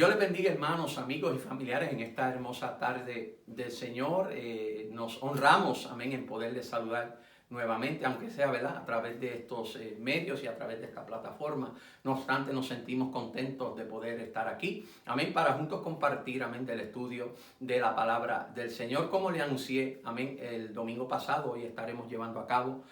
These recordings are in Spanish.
Dios les bendiga, hermanos, amigos y familiares, en esta hermosa tarde del Señor. Nos honramos, amén, en poderles saludar nuevamente, aunque sea, ¿verdad?, a través de estos medios y a través de esta plataforma. No obstante, nos sentimos contentos de poder estar aquí, amén, para juntos compartir, amén, del estudio de la palabra del Señor. Como le anuncié, amén, el domingo pasado, hoy estaremos llevando a cabo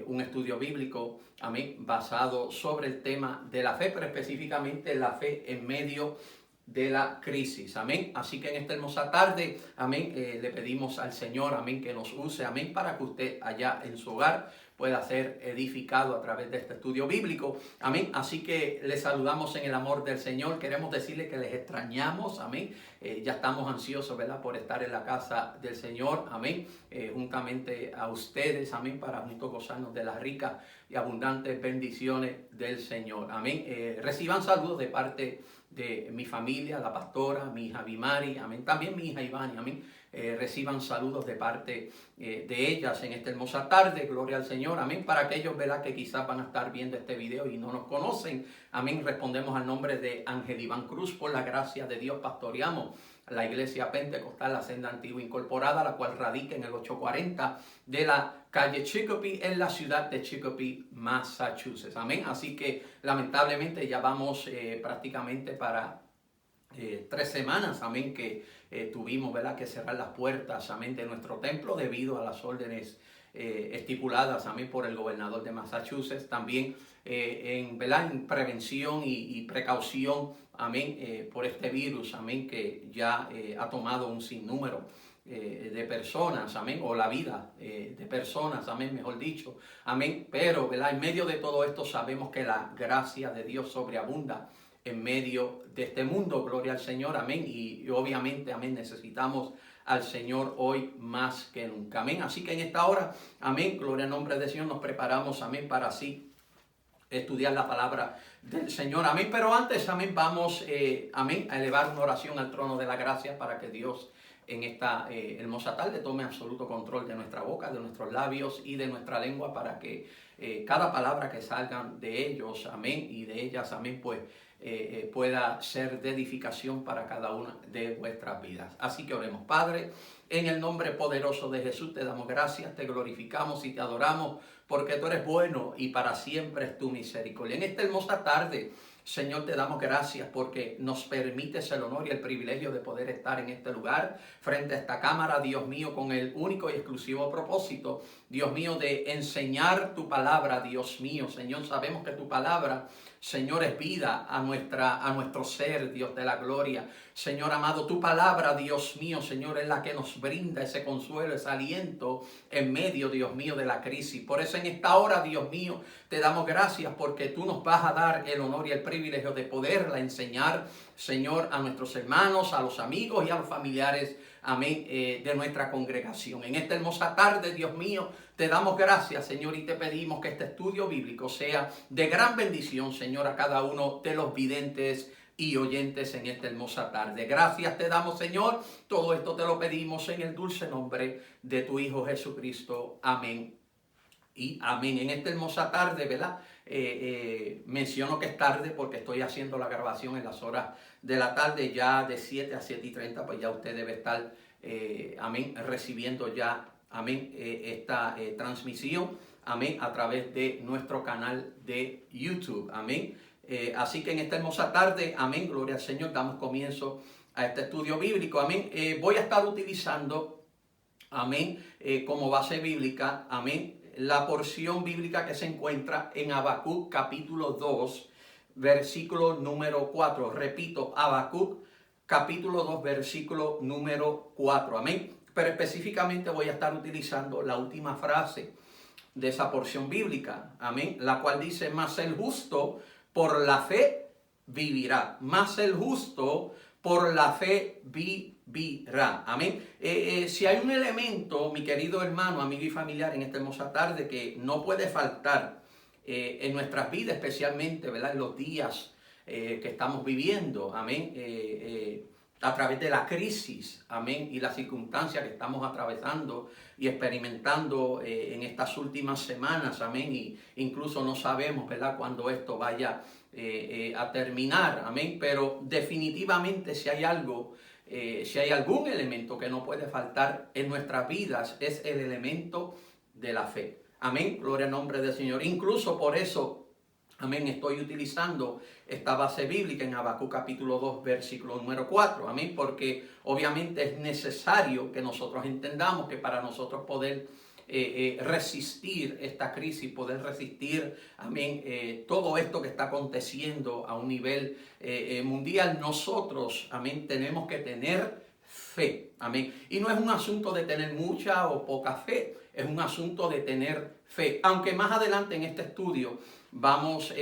un estudio bíblico, amén, basado sobre el tema de la fe, pero específicamente la fe en medio de la crisis, amén. Así que en esta hermosa tarde, amén, le pedimos al Señor, amén, que nos use, amén, para que usted allá en su hogar pueda ser edificado a través de este estudio bíblico, amén. Así que les saludamos en el amor del Señor. Queremos decirle que les extrañamos, amén. Ya estamos ansiosos, ¿verdad?, por estar en la casa del Señor, amén, juntamente a ustedes, amén, para juntos gozarnos de las ricas y abundantes bendiciones del Señor, amén. Reciban saludos de parte de mi familia, la pastora, mi hija Bimari, amén, también mi hija Ivani, amén. Reciban saludos de parte de ellas en esta hermosa tarde, gloria al Señor, amén. Para aquellos, ¿verdad?, que quizás van a estar viendo este video y no nos conocen, amén, respondemos al nombre de Ángel Iván Cruz. Por la gracia de Dios pastoreamos la iglesia pentecostal, la senda antigua incorporada, la cual radica en el 840 de la calle Chicopee, en la ciudad de Chicopee, Massachusetts, amén. Así que lamentablemente ya vamos prácticamente para 3 semanas, amén, que tuvimos, ¿verdad?, que cerrar las puertas, amén, de nuestro templo debido a las órdenes estipuladas, amén, por el gobernador de Massachusetts. También ¿verdad?, en prevención y precaución, amén, por este virus, amén, que ya ha tomado un sinnúmero de personas, amén, o la vida de personas, amén, mejor dicho, amén. Pero, ¿verdad?, en medio de todo esto sabemos que la gracia de Dios sobreabunda en medio de este mundo, gloria al Señor, amén. Y obviamente, amén, necesitamos al Señor hoy más que nunca, amén. Así que en esta hora, amén, gloria al nombre del Señor, nos preparamos, amén, para así estudiar la palabra del Señor, amén. Pero antes, amén, vamos, amén, a elevar una oración al trono de la gracia para que Dios en esta hermosa tarde tome absoluto control de nuestra boca, de nuestros labios y de nuestra lengua, para que cada palabra que salgan de ellos, amén, y de ellas, amén, pues pueda ser de edificación para cada una de vuestras vidas. Así que oremos. Padre, en el nombre poderoso de Jesús te damos gracias, te glorificamos y te adoramos, porque tú eres bueno y para siempre es tu misericordia. En esta hermosa tarde, Señor, te damos gracias porque nos permites el honor y el privilegio de poder estar en este lugar, frente a esta cámara, Dios mío, con el único y exclusivo propósito, Dios mío, de enseñar tu palabra, Dios mío. Señor, sabemos que tu palabra, Señor, es vida a nuestro ser, Dios de la gloria. Señor amado, tu palabra, Dios mío, Señor, es la que nos brinda ese consuelo, ese aliento en medio, Dios mío, de la crisis. Por eso en esta hora, Dios mío, te damos gracias porque tú nos vas a dar el honor y el privilegio de poderla enseñar, Señor, a nuestros hermanos, a los amigos y a los familiares, amén, de nuestra congregación. En esta hermosa tarde, Dios mío, te damos gracias, Señor, y te pedimos que este estudio bíblico sea de gran bendición, Señor, a cada uno de los videntes y oyentes en esta hermosa tarde. Gracias te damos, Señor. Todo esto te lo pedimos en el dulce nombre de tu Hijo Jesucristo. Amén y amén. En esta hermosa tarde, ¿verdad? Menciono que es tarde porque estoy haciendo la grabación en las horas de la tarde, ya de 7 a 7:30, pues ya usted debe estar, amén, recibiendo ya, amén, esta transmisión, amén, a través de nuestro canal de YouTube, amén. Así que en esta hermosa tarde, amén, gloria al Señor, damos comienzo a este estudio bíblico, amén. Voy a estar utilizando, amén, como base bíblica, amén, la porción bíblica que se encuentra en Habacuc capítulo 2, versículo número 4. Repito, Habacuc capítulo 2, versículo número 4. Amén. Pero específicamente voy a estar utilizando la última frase de esa porción bíblica. Amén. La cual dice, mas el justo por la fe vivirá. Mas el justo por la fe vivirá. Amén. Si hay un elemento, mi querido hermano, amigo y familiar, en esta hermosa tarde que no puede faltar en nuestras vidas, especialmente, ¿verdad?, en los días que estamos viviendo, amén, a través de la crisis, amén, y la circunstancia que estamos atravesando y experimentando en estas últimas semanas, amén, y incluso no sabemos, ¿verdad?, cuándo esto vaya a terminar, amén, pero definitivamente si hay algo, si hay algún elemento que no puede faltar en nuestras vidas, es el elemento de la fe, amén, gloria al nombre del Señor. Incluso por eso, amén, estoy utilizando esta base bíblica en Habacuc capítulo 2, versículo número 4. Amén, porque obviamente es necesario que nosotros entendamos que para nosotros poder resistir esta crisis, poder resistir, amén, todo esto que está aconteciendo a un nivel mundial, nosotros, amén, tenemos que tener fe, amén. Y no es un asunto de tener mucha o poca fe, es un asunto de tener fe. Aunque más adelante en este estudio vamos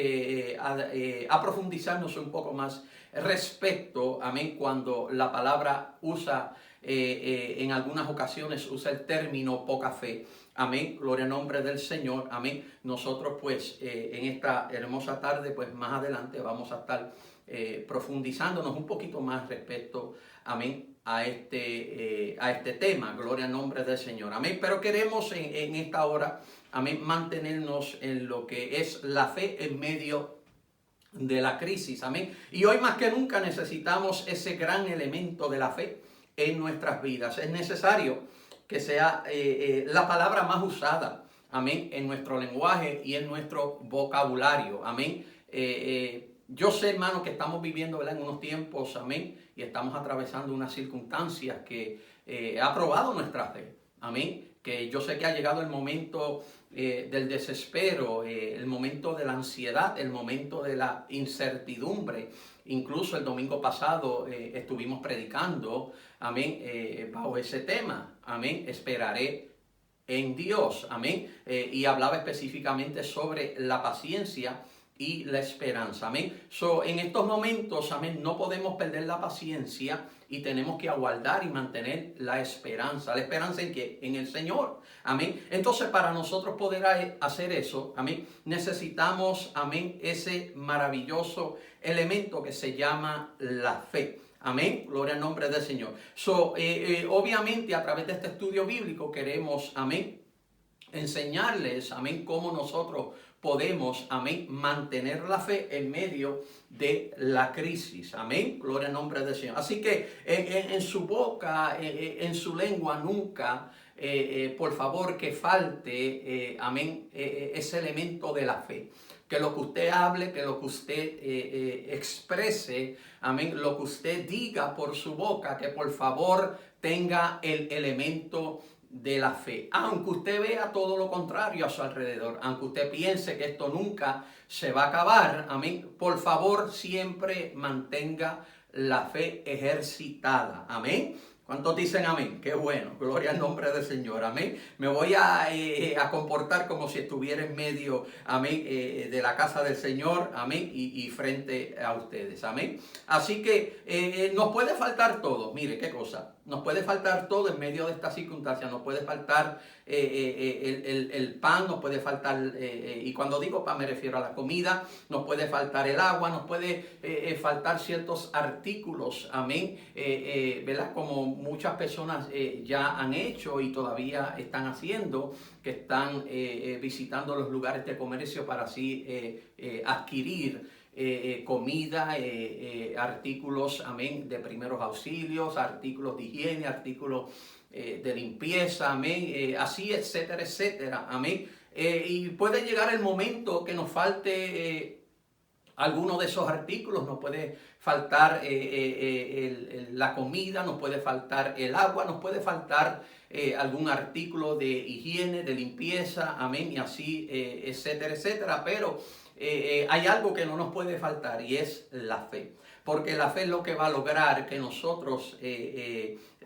a profundizarnos un poco más respecto, amén, cuando la palabra usa, en algunas ocasiones usa el término poca fe. Amén, gloria al nombre del Señor, amén. Nosotros pues en esta hermosa tarde, pues más adelante vamos a estar profundizándonos un poquito más respecto, amén, a este tema, gloria al nombre del Señor, amén. Pero queremos en esta hora, amén, mantenernos en lo que es la fe en medio de la crisis, amén. Y hoy más que nunca necesitamos ese gran elemento de la fe en nuestras vidas. Es necesario que sea la palabra más usada, amén, en nuestro lenguaje y en nuestro vocabulario, amén. Yo sé, hermano, que estamos viviendo, ¿verdad?, en unos tiempos, amén, y estamos atravesando unas circunstancias que ha probado nuestra fe, amén, que yo sé que ha llegado el momento del desespero, el momento de la ansiedad, el momento de la incertidumbre. Incluso el domingo pasado estuvimos predicando, amén, bajo ese tema, amén, esperaré en Dios, amén, y hablaba específicamente sobre la paciencia y la esperanza, amén. En estos momentos, amén, no podemos perder la paciencia y tenemos que aguardar y mantener la esperanza. ¿La esperanza en qué? En el Señor, amén. Entonces, para nosotros poder hacer eso, amén, necesitamos, amén, ese maravilloso elemento que se llama la fe. Amén, gloria al nombre del Señor. Obviamente, a través de este estudio bíblico queremos, amén, enseñarles, amén, cómo nosotros podemos, amén, mantener la fe en medio de la crisis, amén, gloria al nombre del Señor. Así que en su boca, en su lengua, nunca, por favor, que falte, amén, ese elemento de la fe. Que lo que usted hable, que lo que usted exprese, amén, lo que usted diga por su boca, que por favor tenga el elemento de la fe. Aunque usted vea todo lo contrario a su alrededor, aunque usted piense que esto nunca se va a acabar, amén, por favor siempre mantenga la fe ejercitada, amén. ¿Cuántos dicen amén? Qué bueno, gloria al nombre del Señor, amén. Me voy a comportar como si estuviera en medio, amén, de la casa del Señor, amén, y frente a ustedes, amén. Así que nos puede faltar todo, mire qué cosa, nos puede faltar todo en medio de esta circunstancia, nos puede faltar el pan, nos puede faltar, y cuando digo pan me refiero a la comida, nos puede faltar el agua, nos puede faltar ciertos artículos, amén, ¿verdad? Como muchas personas ya han hecho y todavía están haciendo, que están visitando los lugares de comercio para así adquirir comida, artículos, amén, de primeros auxilios, artículos de higiene, artículos de limpieza, amén, así, etcétera, etcétera, amén. Y puede llegar el momento que nos falte alguno de esos artículos, nos puede faltar la comida, nos puede faltar el agua, nos puede faltar algún artículo de higiene, de limpieza, amén, y así, etcétera, etcétera, pero hay algo que no nos puede faltar y es la fe, porque la fe es lo que va a lograr que nosotros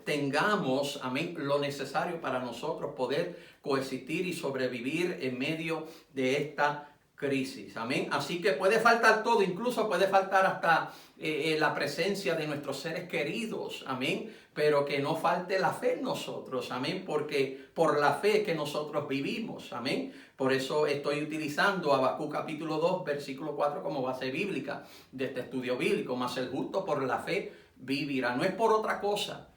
tengamos, amén, lo necesario para nosotros poder coexistir y sobrevivir en medio de esta crisis, amén. Así que puede faltar todo, incluso puede faltar hasta la presencia de nuestros seres queridos, amén, pero que no falte la fe en nosotros, amén, porque por la fe que nosotros vivimos, amén. Por eso estoy utilizando Habacuc capítulo 2, versículo 4 como base bíblica de este estudio bíblico. Mas el justo por la fe vivirá. No es por otra cosa,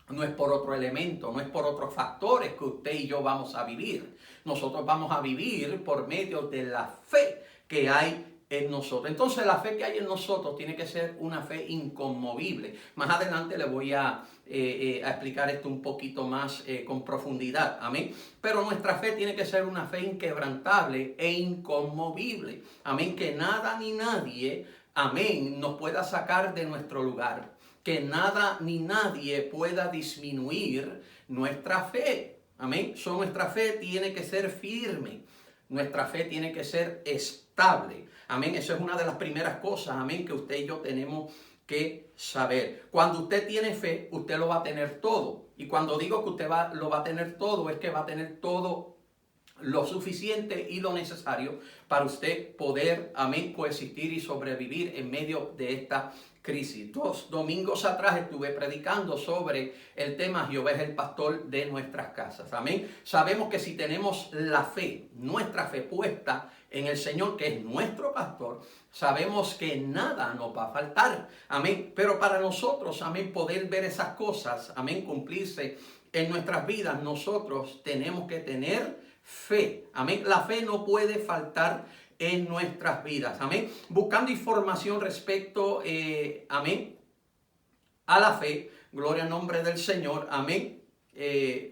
no es por otro elemento, no es por otros factores que usted y yo vamos a vivir. Nosotros vamos a vivir por medio de la fe que hay en nosotros. Entonces la fe que hay en nosotros tiene que ser una fe inconmovible. Más adelante le voy a explicar esto un poquito más con profundidad. Amén. Pero nuestra fe tiene que ser una fe inquebrantable e inconmovible. Amén. Que nada ni nadie, amén, nos pueda sacar de nuestro lugar. Que nada ni nadie pueda disminuir nuestra fe. Amén. Nuestra fe tiene que ser firme. Nuestra fe tiene que ser estable. Amén. Eso es una de las primeras cosas, amén, que usted y yo tenemos que saber. Cuando usted tiene fe, usted lo va a tener todo. Y cuando digo que usted lo va a tener todo, es que va a tener todo lo suficiente y lo necesario para usted poder, amén, coexistir y sobrevivir en medio de esta crisis. 2 domingos atrás estuve predicando sobre el tema Jehová es el pastor de nuestras casas. Amén. Sabemos que si tenemos la fe, nuestra fe puesta en el Señor, que es nuestro pastor, sabemos que nada nos va a faltar. Amén. Pero para nosotros, amén, poder ver esas cosas, amén, cumplirse en nuestras vidas, nosotros tenemos que tener fe. Amén. La fe no puede faltar en nuestras vidas. Amén. Buscando información respecto, amén, a la fe. Gloria al nombre del Señor. Amén.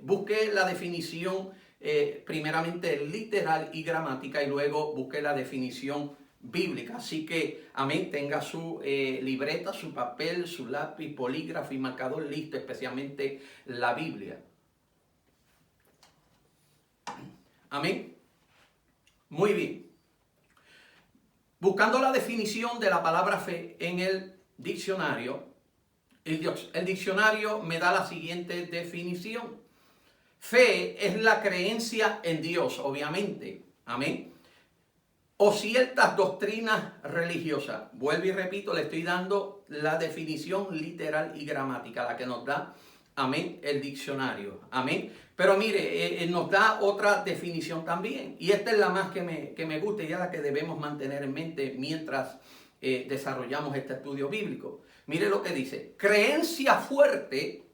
Busqué la definición primeramente literal y gramática y luego busqué la definición bíblica. Así que, amén, tenga su libreta, su papel, su lápiz, polígrafo y marcador listo, especialmente la Biblia. Amén. Muy bien. Buscando la definición de la palabra fe en el diccionario, el diccionario me da la siguiente definición. Fe es la creencia en Dios, obviamente. Amén. O ciertas doctrinas religiosas. Vuelvo y repito, le estoy dando la definición literal y gramática, la que nos da, amén, el diccionario. Amén. Pero mire, nos da otra definición también. Y esta es la más que me gusta y es la que debemos mantener en mente mientras desarrollamos este estudio bíblico. Mire lo que dice. Creencia fuerte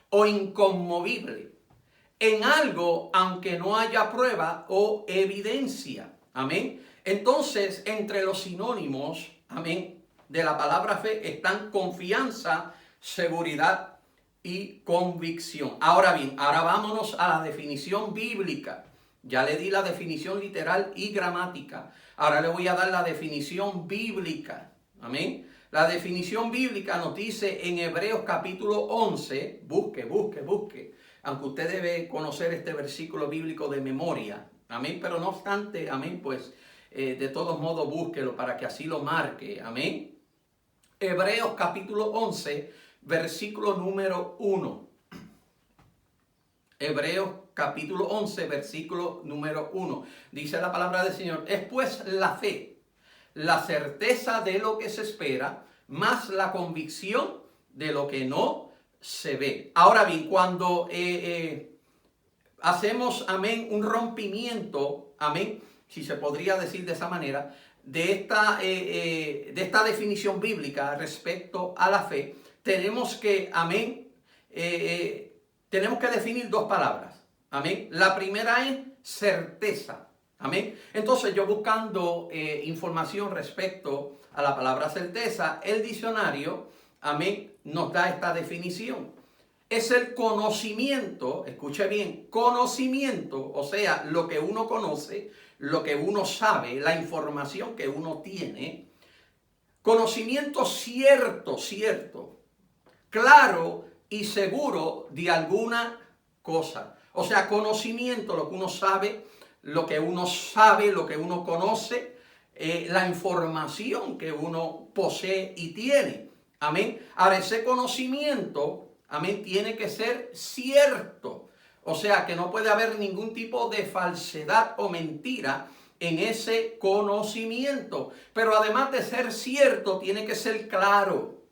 o inconmovible en algo aunque no haya prueba o evidencia. Amén. Entonces, entre los sinónimos, amén, de la palabra fe están confianza, seguridad y convicción. Ahora bien, ahora vámonos a la definición bíblica. Ya le di la definición literal y gramática. Ahora le voy a dar la definición bíblica. Amén. La definición bíblica nos dice en Hebreos capítulo 11, busque. Aunque usted debe conocer este versículo bíblico de memoria. Amén. Pero no obstante, amén, pues de todos modos búsquelo para que así lo marque. Amén. Hebreos capítulo 11, versículo número 1. Hebreos capítulo 11, versículo número 1. Dice la palabra del Señor. Es pues la fe, la certeza de lo que se espera, más la convicción de lo que no se ve. Ahora bien, cuando hacemos, amén, un rompimiento, amén, si se podría decir de esa manera, de esta definición bíblica respecto a la fe, tenemos que, amén, tenemos que definir dos palabras. Amén. La primera es certeza. Amén. Entonces yo buscando información respecto a la palabra certeza, el diccionario, amén, nos da esta definición. Es el conocimiento, escuche bien, conocimiento, o sea, lo que uno conoce, lo que uno sabe, la información que uno tiene. Conocimiento cierto, claro y seguro de alguna cosa. O sea, conocimiento, lo que uno sabe, lo que uno conoce, la información que uno posee y tiene. Amén. Ahora, ese conocimiento, amén, tiene que ser cierto. O sea, que no puede haber ningún tipo de falsedad o mentira en ese conocimiento. Pero además de ser cierto, tiene que ser claro.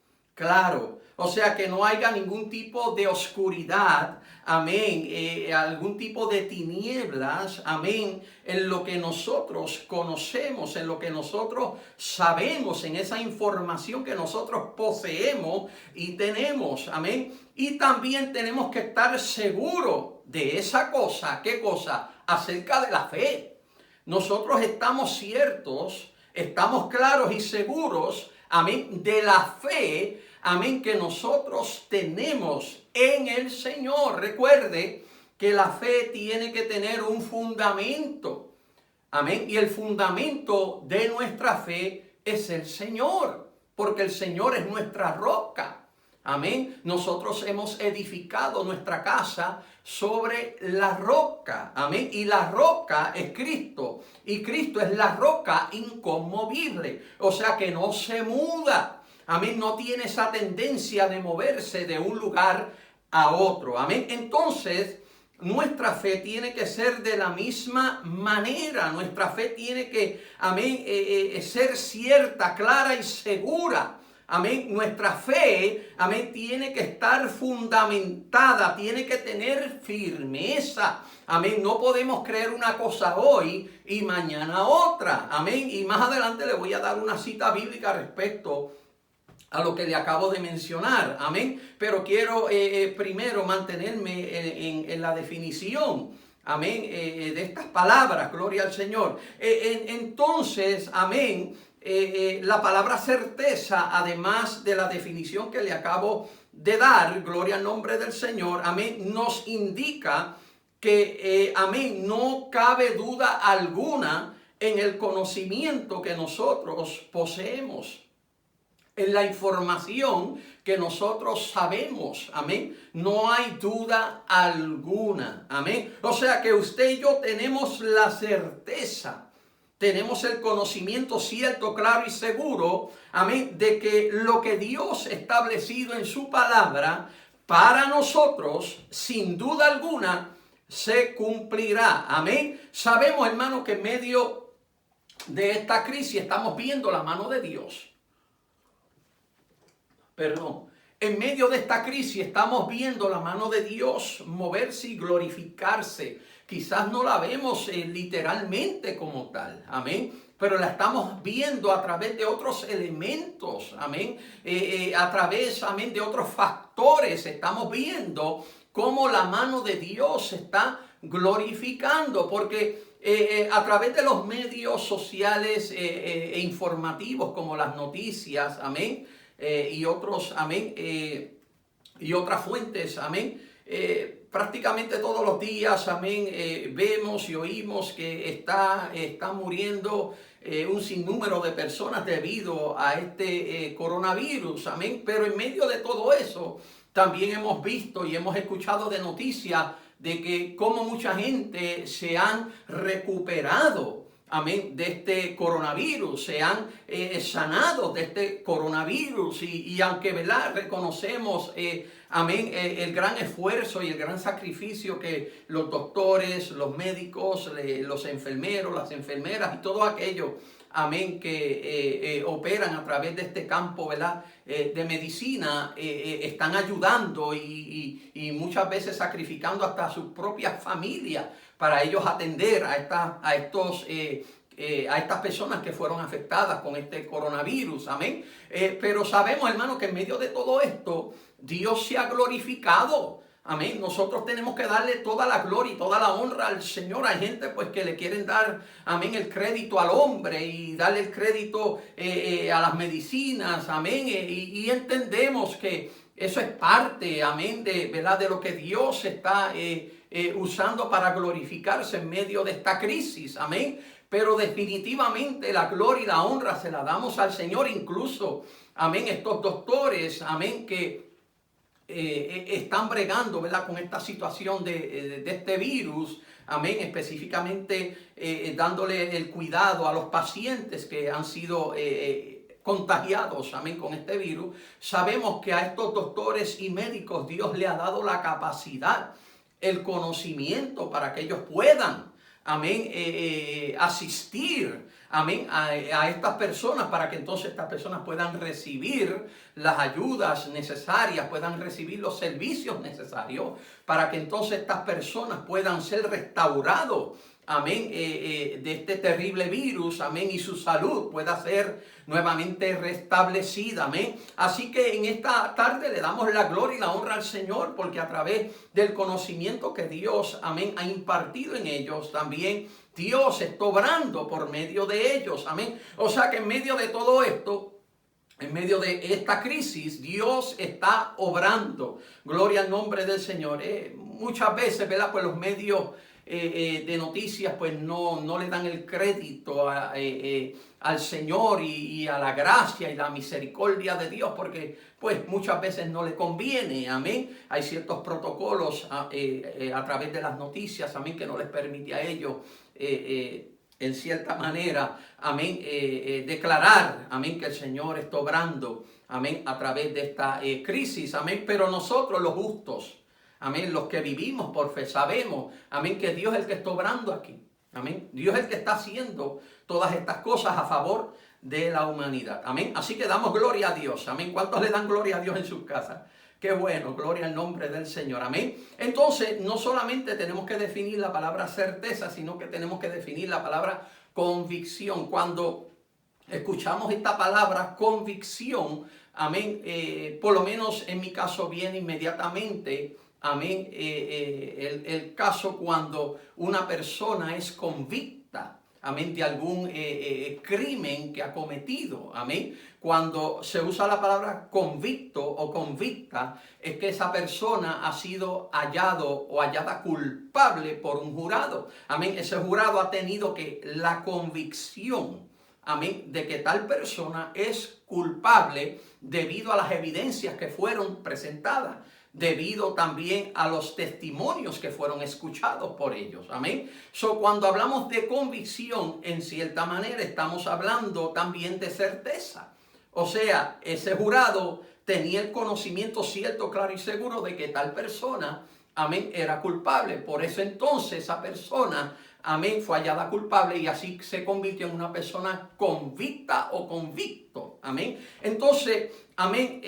O sea, que no haya ningún tipo de oscuridad, amén, algún tipo de tinieblas, amén, en lo que nosotros conocemos, en lo que nosotros sabemos, en esa información que nosotros poseemos y tenemos, amén. Y también tenemos que estar seguros de esa cosa, ¿qué cosa? Acerca de la fe. Nosotros estamos ciertos, estamos claros y seguros, amén, de la fe, amén, que nosotros tenemos en el Señor. Recuerde que la fe tiene que tener un fundamento, amén, y el fundamento de nuestra fe es el Señor, porque el Señor es nuestra roca. Amén. Nosotros hemos edificado nuestra casa sobre la roca. Amén. Y la roca es Cristo. Y Cristo es la roca inconmovible. O sea que no se muda. Amén. No tiene esa tendencia de moverse de un lugar a otro. Amén. Entonces, nuestra fe tiene que ser de la misma manera. Nuestra fe tiene que, amén, ser cierta, clara y segura. Amén. Nuestra fe, amén, tiene que estar fundamentada, tiene que tener firmeza. Amén. No podemos creer una cosa hoy y mañana otra. Amén. Y más adelante le voy a dar una cita bíblica respecto a lo que le acabo de mencionar. Amén. Pero quiero primero mantenerme en la definición. Amén. De estas palabras. Gloria al Señor. Entonces, amén. La palabra certeza, además de la definición que le acabo de dar, gloria al nombre del Señor, amén, nos indica que, amén, no cabe duda alguna en el conocimiento que nosotros poseemos, en la información que nosotros sabemos, amén, no hay duda alguna, amén. O sea que usted y yo tenemos la certeza, tenemos el conocimiento cierto, claro y seguro, amén, de que lo que Dios ha establecido en su palabra para nosotros, sin duda alguna, se cumplirá, amén. Sabemos, hermano, que en medio de esta crisis estamos viendo la mano de Dios. En medio de esta crisis estamos viendo la mano de Dios moverse y glorificarse. Quizás no la vemos literalmente como tal, amén, pero la estamos viendo a través de otros elementos, amén, a través, amén, de otros factores. Estamos viendo cómo la mano de Dios se está glorificando, porque a través de los medios sociales e informativos como las noticias, amén, y otros, amén, y otras fuentes, amén, prácticamente todos los días, amén, vemos y oímos que está muriendo un sinnúmero de personas debido a este coronavirus, amén. Pero en medio de todo eso, también hemos visto y hemos escuchado de noticias de que como mucha gente se han recuperado, amén, de este coronavirus, se han sanado de este coronavirus y aunque, ¿verdad?, reconocemos, amén, el gran esfuerzo y el gran sacrificio que los doctores, los médicos, los enfermeros, las enfermeras y todo aquello, amén, que operan a través de este campo, ¿verdad?, de medicina, están ayudando y muchas veces sacrificando hasta sus propias familias para ellos atender a estas personas que fueron afectadas con este coronavirus, amén. Pero sabemos, hermano, que en medio de todo esto, Dios se ha glorificado, amén. Nosotros tenemos que darle toda la gloria y toda la honra al Señor. Hay gente pues que le quieren dar, amén, el crédito al hombre y darle el crédito a las medicinas, amén. Y entendemos que eso es parte, amén, ¿verdad?, de lo que Dios está usando para glorificarse en medio de esta crisis, amén. Pero definitivamente la gloria y la honra se la damos al Señor. Incluso, amén, estos doctores, amén, que están bregando, ¿verdad?, con esta situación de este virus, amén, específicamente dándole el cuidado a los pacientes que han sido contagiados, amén, con este virus. Sabemos que a estos doctores y médicos Dios le ha dado la capacidad, el conocimiento para que ellos puedan, amén, asistir amén, a estas personas para que entonces estas personas puedan recibir las ayudas necesarias, puedan recibir los servicios necesarios para que entonces estas personas puedan ser restaurados, amén, de este terrible virus, amén, y su salud pueda ser nuevamente restablecida, amén. Así que en esta tarde le damos la gloria y la honra al Señor, porque a través del conocimiento que Dios, amén, ha impartido en ellos, también Dios está obrando por medio de ellos, amén. O sea que en medio de todo esto, en medio de esta crisis, Dios está obrando. Gloria al nombre del Señor. Muchas veces, ¿verdad? Pues los medios de noticias pues no le dan el crédito al Señor y a la gracia y la misericordia de Dios, porque pues muchas veces no le conviene, amén. Hay ciertos protocolos a través de las noticias, amén, que no les permite a ellos en cierta manera, amén, declarar, amén, que el Señor está obrando, amén, a través de esta crisis, amén. Pero nosotros los justos, amén, los que vivimos por fe, sabemos, amén, que Dios es el que está obrando aquí, amén. Dios es el que está haciendo todas estas cosas a favor de la humanidad, amén. Así que damos gloria a Dios, amén. ¿Cuántos le dan gloria a Dios en sus casas? Qué bueno, gloria al nombre del Señor, amén. Entonces, no solamente tenemos que definir la palabra certeza, sino que tenemos que definir la palabra convicción. Cuando escuchamos esta palabra convicción, amén, por lo menos en mi caso viene inmediatamente, amén, el caso cuando una persona es convicta, amén, de algún crimen que ha cometido, amén. Cuando se usa la palabra convicto o convicta, es que esa persona ha sido hallado o hallada culpable por un jurado, amén. Ese jurado ha tenido que la convicción, amén, de que tal persona es culpable debido a las evidencias que fueron presentadas, debido también a los testimonios que fueron escuchados por ellos, amén. Cuando hablamos de convicción, en cierta manera estamos hablando también de certeza. O sea, ese jurado tenía el conocimiento cierto, claro y seguro de que tal persona, amén, era culpable. Por eso entonces esa persona, amén, fue hallada culpable y así se convirtió en una persona convicta o convicto, amén. Entonces, amén,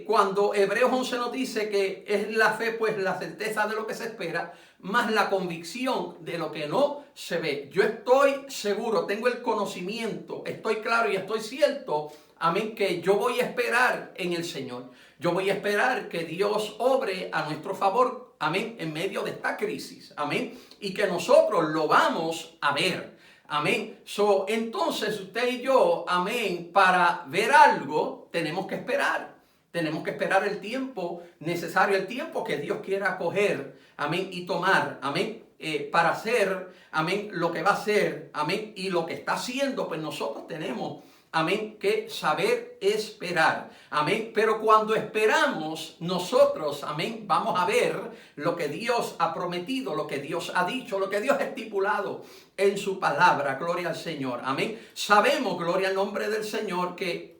cuando Hebreos 11 nos dice que es la fe, pues la certeza de lo que se espera, más la convicción de lo que no se ve. Yo estoy seguro, tengo el conocimiento, estoy claro y estoy cierto, amén, que yo voy a esperar en el Señor. Yo voy a esperar que Dios obre a nuestro favor, amén, en medio de esta crisis, amén, y que nosotros lo vamos a ver, amén. Entonces usted y yo, amén, para ver algo tenemos que esperar. Tenemos que esperar el tiempo necesario, el tiempo que Dios quiera coger, amén, y tomar, amén, para hacer, amén, lo que va a hacer, amén, y lo que está haciendo, pues nosotros tenemos, amén, que saber esperar, amén. Pero cuando esperamos, nosotros, amén, vamos a ver lo que Dios ha prometido, lo que Dios ha dicho, lo que Dios ha estipulado en su palabra, gloria al Señor, amén. Sabemos, gloria al nombre del Señor, que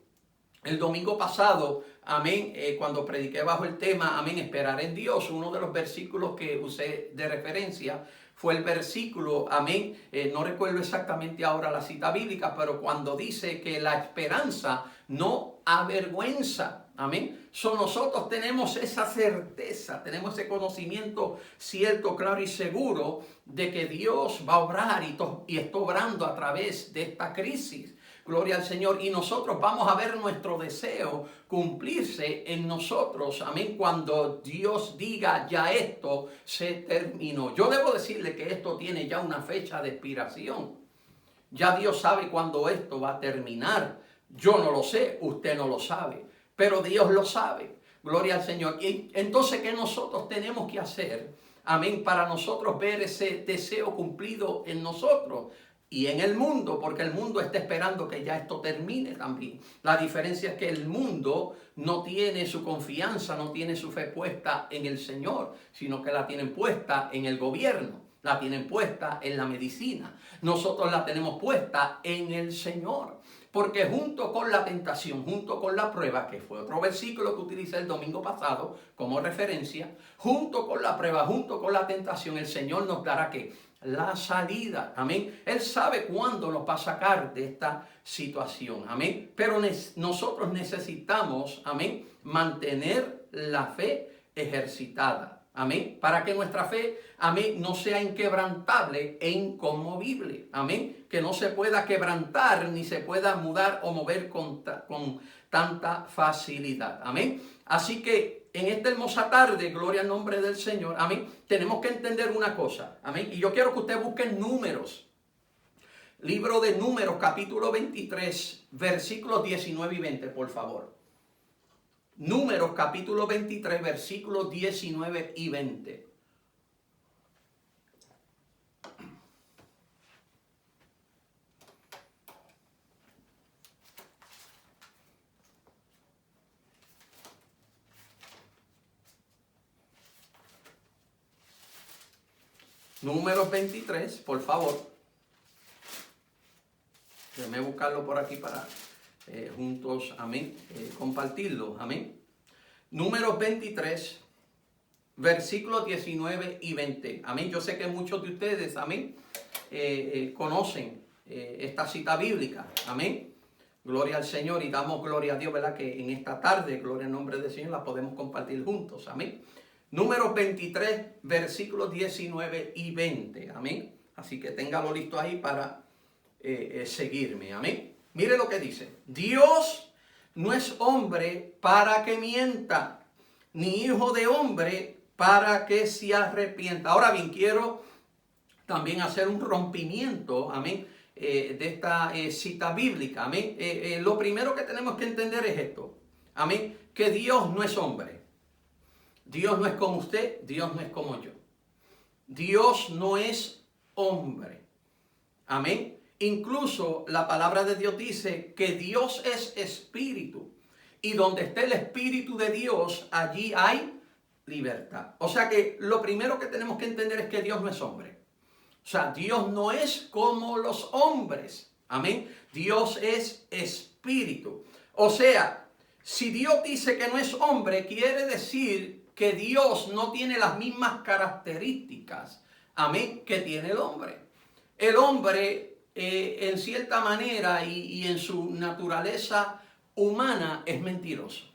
el domingo pasado, amén, cuando prediqué bajo el tema, amén, esperar en Dios, uno de los versículos que usé de referencia fue el versículo, amén, no recuerdo exactamente ahora la cita bíblica, pero cuando dice que la esperanza no avergüenza, amén. Nosotros tenemos esa certeza, tenemos ese conocimiento cierto, claro y seguro de que Dios va a obrar y está obrando a través de esta crisis. Gloria al Señor. Y nosotros vamos a ver nuestro deseo cumplirse en nosotros. Amén. Cuando Dios diga ya esto se terminó. Yo debo decirle que esto tiene ya una fecha de expiración. Ya Dios sabe cuándo esto va a terminar. Yo no lo sé, usted no lo sabe, pero Dios lo sabe. Gloria al Señor. Y entonces, ¿qué nosotros tenemos que hacer? Amén. Para nosotros ver ese deseo cumplido en nosotros y en el mundo, porque el mundo está esperando que ya esto termine también. La diferencia es que el mundo no tiene su confianza, no tiene su fe puesta en el Señor, sino que la tienen puesta en el gobierno, la tienen puesta en la medicina. Nosotros la tenemos puesta en el Señor, porque junto con la tentación, junto con la prueba, que fue otro versículo que utilicé el domingo pasado como referencia, junto con la prueba, junto con la tentación, el Señor nos dará ¿qué? la salida. Amén. Él sabe cuándo nos va a sacar de esta situación. Amén. Pero nosotros necesitamos, amén, mantener la fe ejercitada. Amén. Para que nuestra fe, amén, no sea inquebrantable e inconmovible. Amén. Que no se pueda quebrantar ni se pueda mudar o mover con tanta facilidad. Amén. Así que en esta hermosa tarde, gloria al nombre del Señor, amén, tenemos que entender una cosa, amén, y yo quiero que usted busque Números, libro de Números, capítulo 23, versículos 19 y 20, por favor. Números, capítulo 23, versículos 19 y 20. Números 23, por favor. Déjame buscarlo por aquí para juntos, amén, compartirlo, amén. Números 23, versículos 19 y 20. Amén. Yo sé que muchos de ustedes, amén, conocen esta cita bíblica. Amén. Gloria al Señor y damos gloria a Dios, ¿verdad? Que en esta tarde, gloria al nombre del Señor, la podemos compartir juntos. Amén. Números 23, versículos 19 y 20. Amén. Así que téngalo listo ahí para seguirme. Amén. Mire lo que dice. Dios no es hombre para que mienta, ni hijo de hombre para que se arrepienta. Ahora bien, quiero también hacer un rompimiento, amén, de esta cita bíblica. Amén. Lo primero que tenemos que entender es esto. Amén. Que Dios no es hombre. Dios no es como usted, Dios no es como yo. Dios no es hombre. Amén. Incluso la palabra de Dios dice que Dios es espíritu. Y donde esté el espíritu de Dios, allí hay libertad. O sea que lo primero que tenemos que entender es que Dios no es hombre. O sea, Dios no es como los hombres. Amén. Dios es espíritu. O sea, si Dios dice que no es hombre, quiere decir que Dios no tiene las mismas características, amén, que tiene el hombre. El hombre, en cierta manera y en su naturaleza humana, es mentiroso.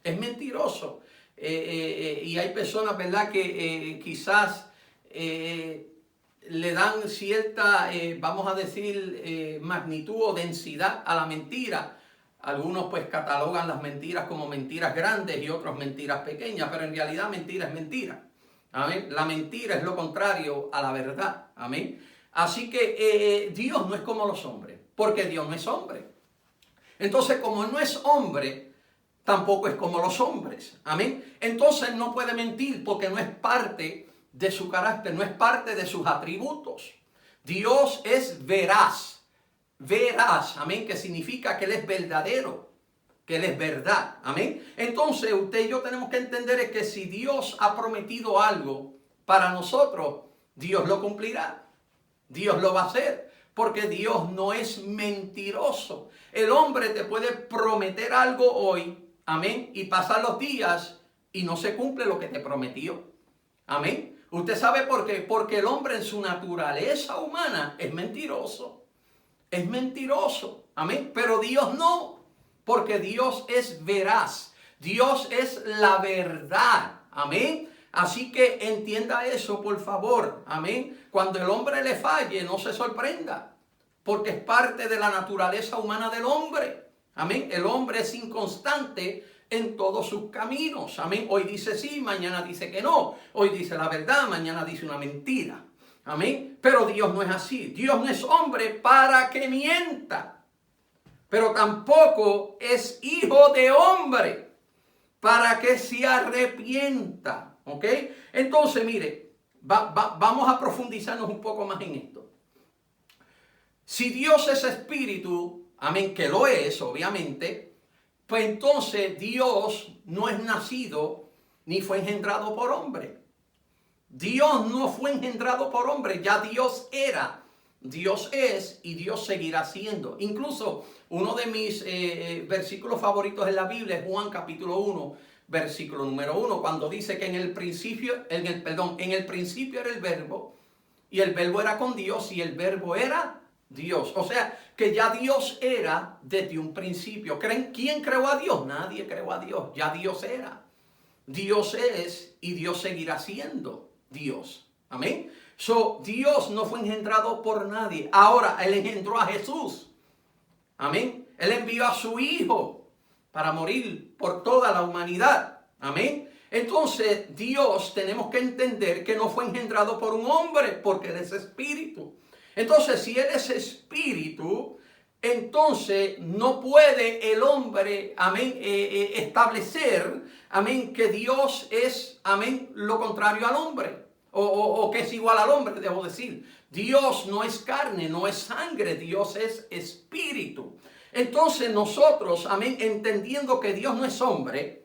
Es mentiroso. Y hay personas, ¿verdad?, que quizás le dan cierta, vamos a decir, magnitud o densidad a la mentira. Algunos pues catalogan las mentiras como mentiras grandes y otros mentiras pequeñas, pero en realidad mentira es mentira. Amén. La mentira es lo contrario a la verdad. Amén. Así que Dios no es como los hombres, porque Dios no es hombre. Entonces, como no es hombre, tampoco es como los hombres. Amén. Entonces no puede mentir porque no es parte de su carácter, no es parte de sus atributos. Dios es veraz. Veraz, amén, que significa que Él es verdadero, que Él es verdad, amén. Entonces usted y yo tenemos que entender es que si Dios ha prometido algo para nosotros, Dios lo cumplirá, Dios lo va a hacer, porque Dios no es mentiroso. El hombre te puede prometer algo hoy, amén, y pasar los días y no se cumple lo que te prometió, amén. ¿Usted sabe por qué? Porque el hombre en su naturaleza humana es mentiroso. Es mentiroso, amén, pero Dios no, porque Dios es veraz, Dios es la verdad, amén. Así que entienda eso, por favor, amén. Cuando el hombre le falle, no se sorprenda, porque es parte de la naturaleza humana del hombre, amén. El hombre es inconstante en todos sus caminos, amén. Hoy dice sí, mañana dice que no, hoy dice la verdad, mañana dice una mentira. Amén. Pero Dios no es así. Dios no es hombre para que mienta. Pero tampoco es hijo de hombre para que se arrepienta. ¿Ok? Entonces, mire, vamos a profundizarnos un poco más en esto. Si Dios es espíritu, amén, que lo es, obviamente, pues entonces Dios no es nacido ni fue engendrado por hombre. Dios no fue engendrado por hombre, ya Dios era, Dios es y Dios seguirá siendo. Incluso uno de mis versículos favoritos en la Biblia es Juan capítulo 1, versículo número 1, cuando dice que en el principio era el verbo y el verbo era con Dios y el verbo era Dios. O sea, que ya Dios era desde un principio. ¿Quién creó a Dios? Nadie creó a Dios. Ya Dios era. Dios es y Dios seguirá siendo Dios. Amén. Dios no fue engendrado por nadie. Ahora, Él engendró a Jesús. Amén. Él envió a su Hijo para morir por toda la humanidad. Amén. Entonces, Dios tenemos que entender que no fue engendrado por un hombre, porque Él es espíritu. Entonces, si Él es espíritu, entonces no puede el hombre, amén, establecer, amén, que Dios es, amén, lo contrario al hombre. O que es igual al hombre, debo decir. Dios no es carne, no es sangre, Dios es espíritu. Entonces nosotros, amén, entendiendo que Dios no es hombre,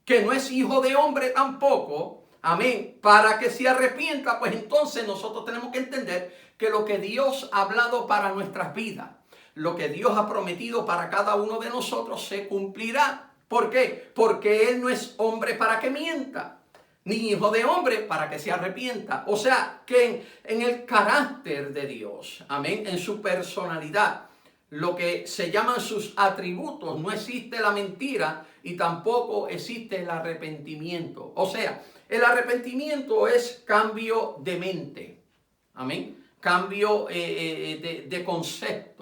que no es hijo de hombre tampoco, amén, para que se arrepienta, pues entonces nosotros tenemos que entender que lo que Dios ha hablado para nuestras vidas, lo que Dios ha prometido para cada uno de nosotros se cumplirá. ¿Por qué? Porque Él no es hombre para que mienta, ni hijo de hombre para que se arrepienta. O sea, que en el carácter de Dios, amén, en su personalidad, lo que se llaman sus atributos, no existe la mentira y tampoco existe el arrepentimiento. O sea, el arrepentimiento es cambio de mente, amén, cambio de concepto.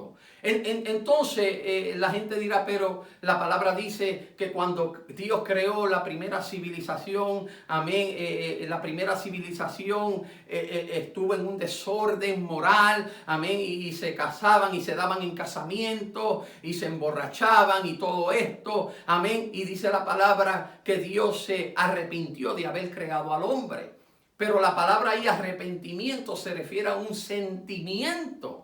Entonces la gente dirá, pero la palabra dice que cuando Dios creó la primera civilización, amén, la primera civilización estuvo en un desorden moral, amén, y se casaban y se daban en casamiento y se emborrachaban y todo esto, amén, y dice la palabra que Dios se arrepintió de haber creado al hombre. Pero la palabra ahí arrepentimiento se refiere a un sentimiento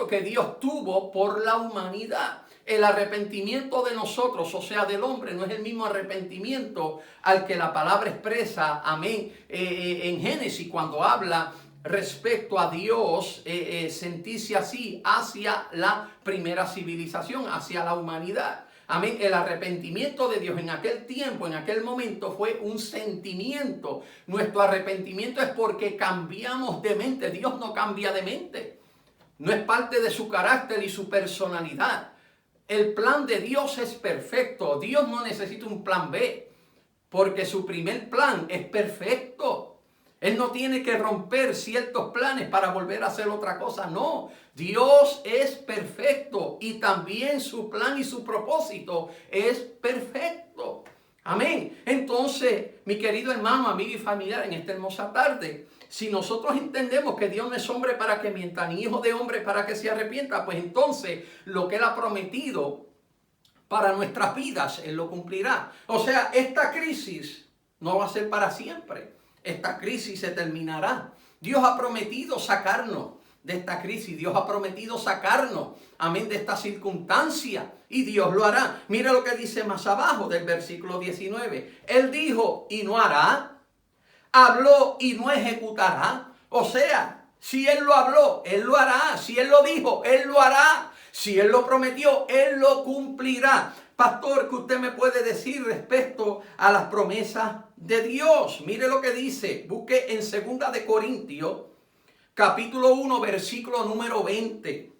que Dios tuvo por la humanidad. El arrepentimiento de nosotros, o sea, del hombre, no es el mismo arrepentimiento al que la palabra expresa, amén, en Génesis, cuando habla respecto a Dios, sentirse así hacia la primera civilización, hacia la humanidad. Amén. El arrepentimiento de Dios en aquel tiempo, en aquel momento, fue un sentimiento. Nuestro arrepentimiento es porque cambiamos de mente. Dios no cambia de mente. No es parte de su carácter y su personalidad. El plan de Dios es perfecto. Dios no necesita un plan B, porque su primer plan es perfecto. Él no tiene que romper ciertos planes para volver a hacer otra cosa. No, Dios es perfecto y también su plan y su propósito es perfecto. Amén. Entonces, mi querido hermano, amigo y familiar, en esta hermosa tarde, si nosotros entendemos que Dios no es hombre para que mienta, ni hijo de hombre para que se arrepienta, pues entonces lo que Él ha prometido para nuestras vidas, Él lo cumplirá. O sea, esta crisis no va a ser para siempre. Esta crisis se terminará. Dios ha prometido sacarnos de esta crisis. Dios ha prometido sacarnos, amén, de esta circunstancia. Y Dios lo hará. Mira lo que dice más abajo del versículo 19. Él dijo y no hará. Habló y no ejecutará. O sea, si Él lo habló, Él lo hará. Si Él lo dijo, Él lo hará. Si Él lo prometió, Él lo cumplirá. Pastor, ¿qué usted me puede decir respecto a las promesas de Dios? Mire lo que dice. Busque en 2 de Corintios, capítulo 1, versículo número 20.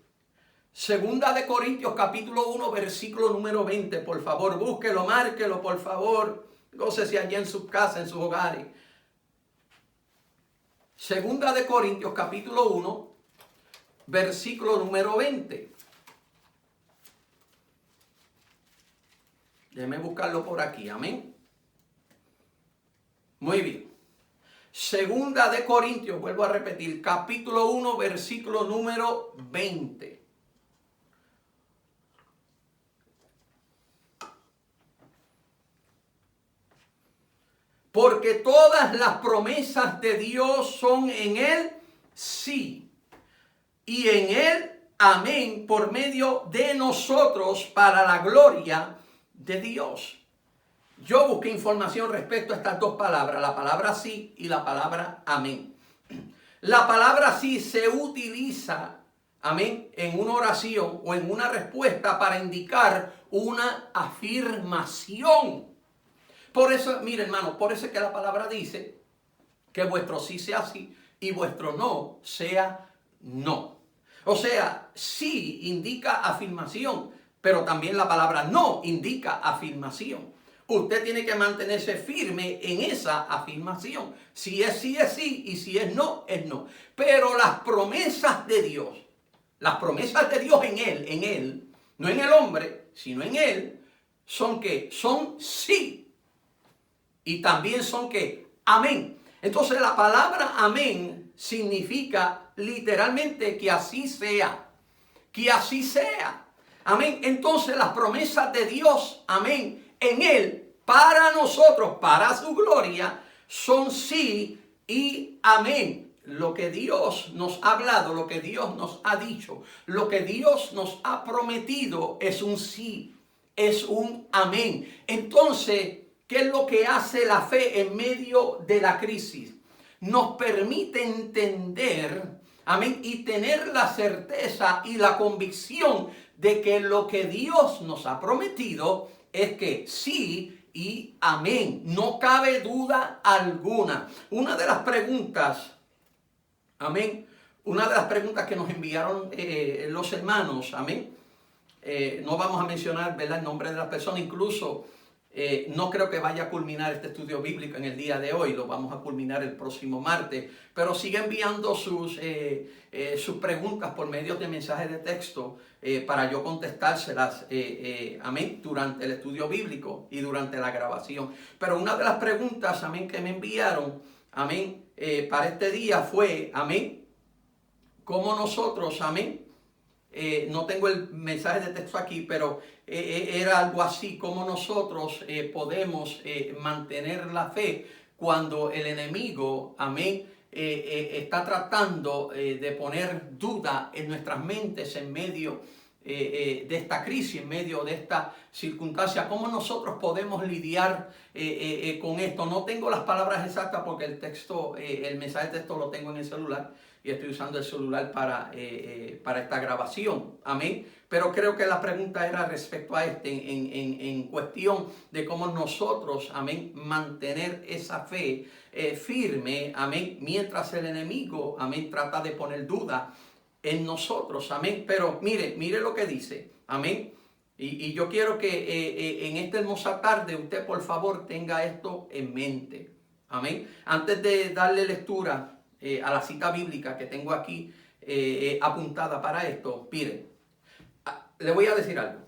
2 de Corintios, capítulo 1, versículo número 20. Por favor, búsquelo, márquelo, por favor. Gócese allá en sus casas, en sus hogares. 2 de Corintios, capítulo 1, versículo número 20. Déjeme buscarlo por aquí, amén. Muy bien. 2 de Corintios, vuelvo a repetir, capítulo 1, versículo número 20. Porque todas las promesas de Dios son en Él sí, y en Él amén, por medio de nosotros para la gloria de Dios. Yo busqué información respecto a estas dos palabras, la palabra sí y la palabra amén. La palabra sí se utiliza, amén, en una oración o en una respuesta para indicar una afirmación. Por eso, mire hermano, por eso es que la palabra dice que vuestro sí sea sí y vuestro no sea no. O sea, sí indica afirmación, pero también la palabra no indica afirmación. Usted tiene que mantenerse firme en esa afirmación. Si es sí, es sí, y si es no, es no. Pero las promesas de Dios en Él, no en el hombre, sino en Él, son que son sí. Y también son que amén. Entonces la palabra amén significa literalmente que así sea. Que así sea. Amén. Entonces las promesas de Dios, amén, en Él, para nosotros, para su gloria, son sí y amén. Lo que Dios nos ha hablado, lo que Dios nos ha dicho, lo que Dios nos ha prometido es un sí, es un amén. Entonces, ¿qué es lo que hace la fe en medio de la crisis? Nos permite entender, amén, y tener la certeza y la convicción de que lo que Dios nos ha prometido es que sí y amén. No cabe duda alguna. Una de las preguntas, amén, una de las preguntas que nos enviaron los hermanos, amén, no vamos a mencionar, ¿verdad?, el nombre de la persona, incluso no creo que vaya a culminar este estudio bíblico en el día de hoy, lo vamos a culminar el próximo martes, pero sigue enviando sus preguntas por medio de mensajes de texto para yo contestárselas, amén, durante el estudio bíblico y durante la grabación. Pero una de las preguntas, amén, que me enviaron, amén, para este día fue, amén, cómo nosotros, amén, no tengo el mensaje de texto aquí, pero era algo así, como nosotros podemos mantener la fe cuando el enemigo, amén, está tratando de poner duda en nuestras mentes en medio de esta crisis, en medio de esta circunstancia. ¿Cómo nosotros podemos lidiar con esto? No tengo las palabras exactas porque el mensaje de texto lo tengo en el celular y estoy usando el celular para esta grabación, amén. Pero creo que la pregunta era respecto a en cuestión de cómo nosotros, amén, mantener esa fe firme, amén, mientras el enemigo, amén, trata de poner duda en nosotros, amén. Pero mire lo que dice, amén. Y yo quiero que en esta hermosa tarde usted, por favor, tenga esto en mente, amén. Antes de darle lectura a la cita bíblica que tengo aquí apuntada para esto, mire, le voy a decir algo.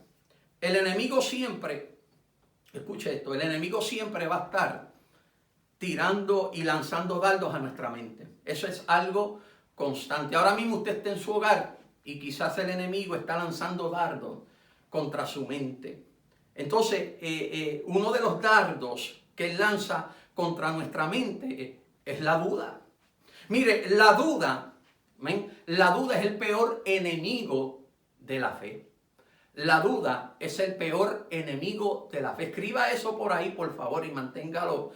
El enemigo siempre, escuche esto, el enemigo siempre va a estar tirando y lanzando dardos a nuestra mente. Eso es algo constante. Ahora mismo usted está en su hogar y quizás el enemigo está lanzando dardos contra su mente. Entonces, uno de los dardos que él lanza contra nuestra mente es la duda. Mire, la duda es el peor enemigo de la fe. La duda es el peor enemigo de la fe. Escriba eso por ahí, por favor, y manténgalo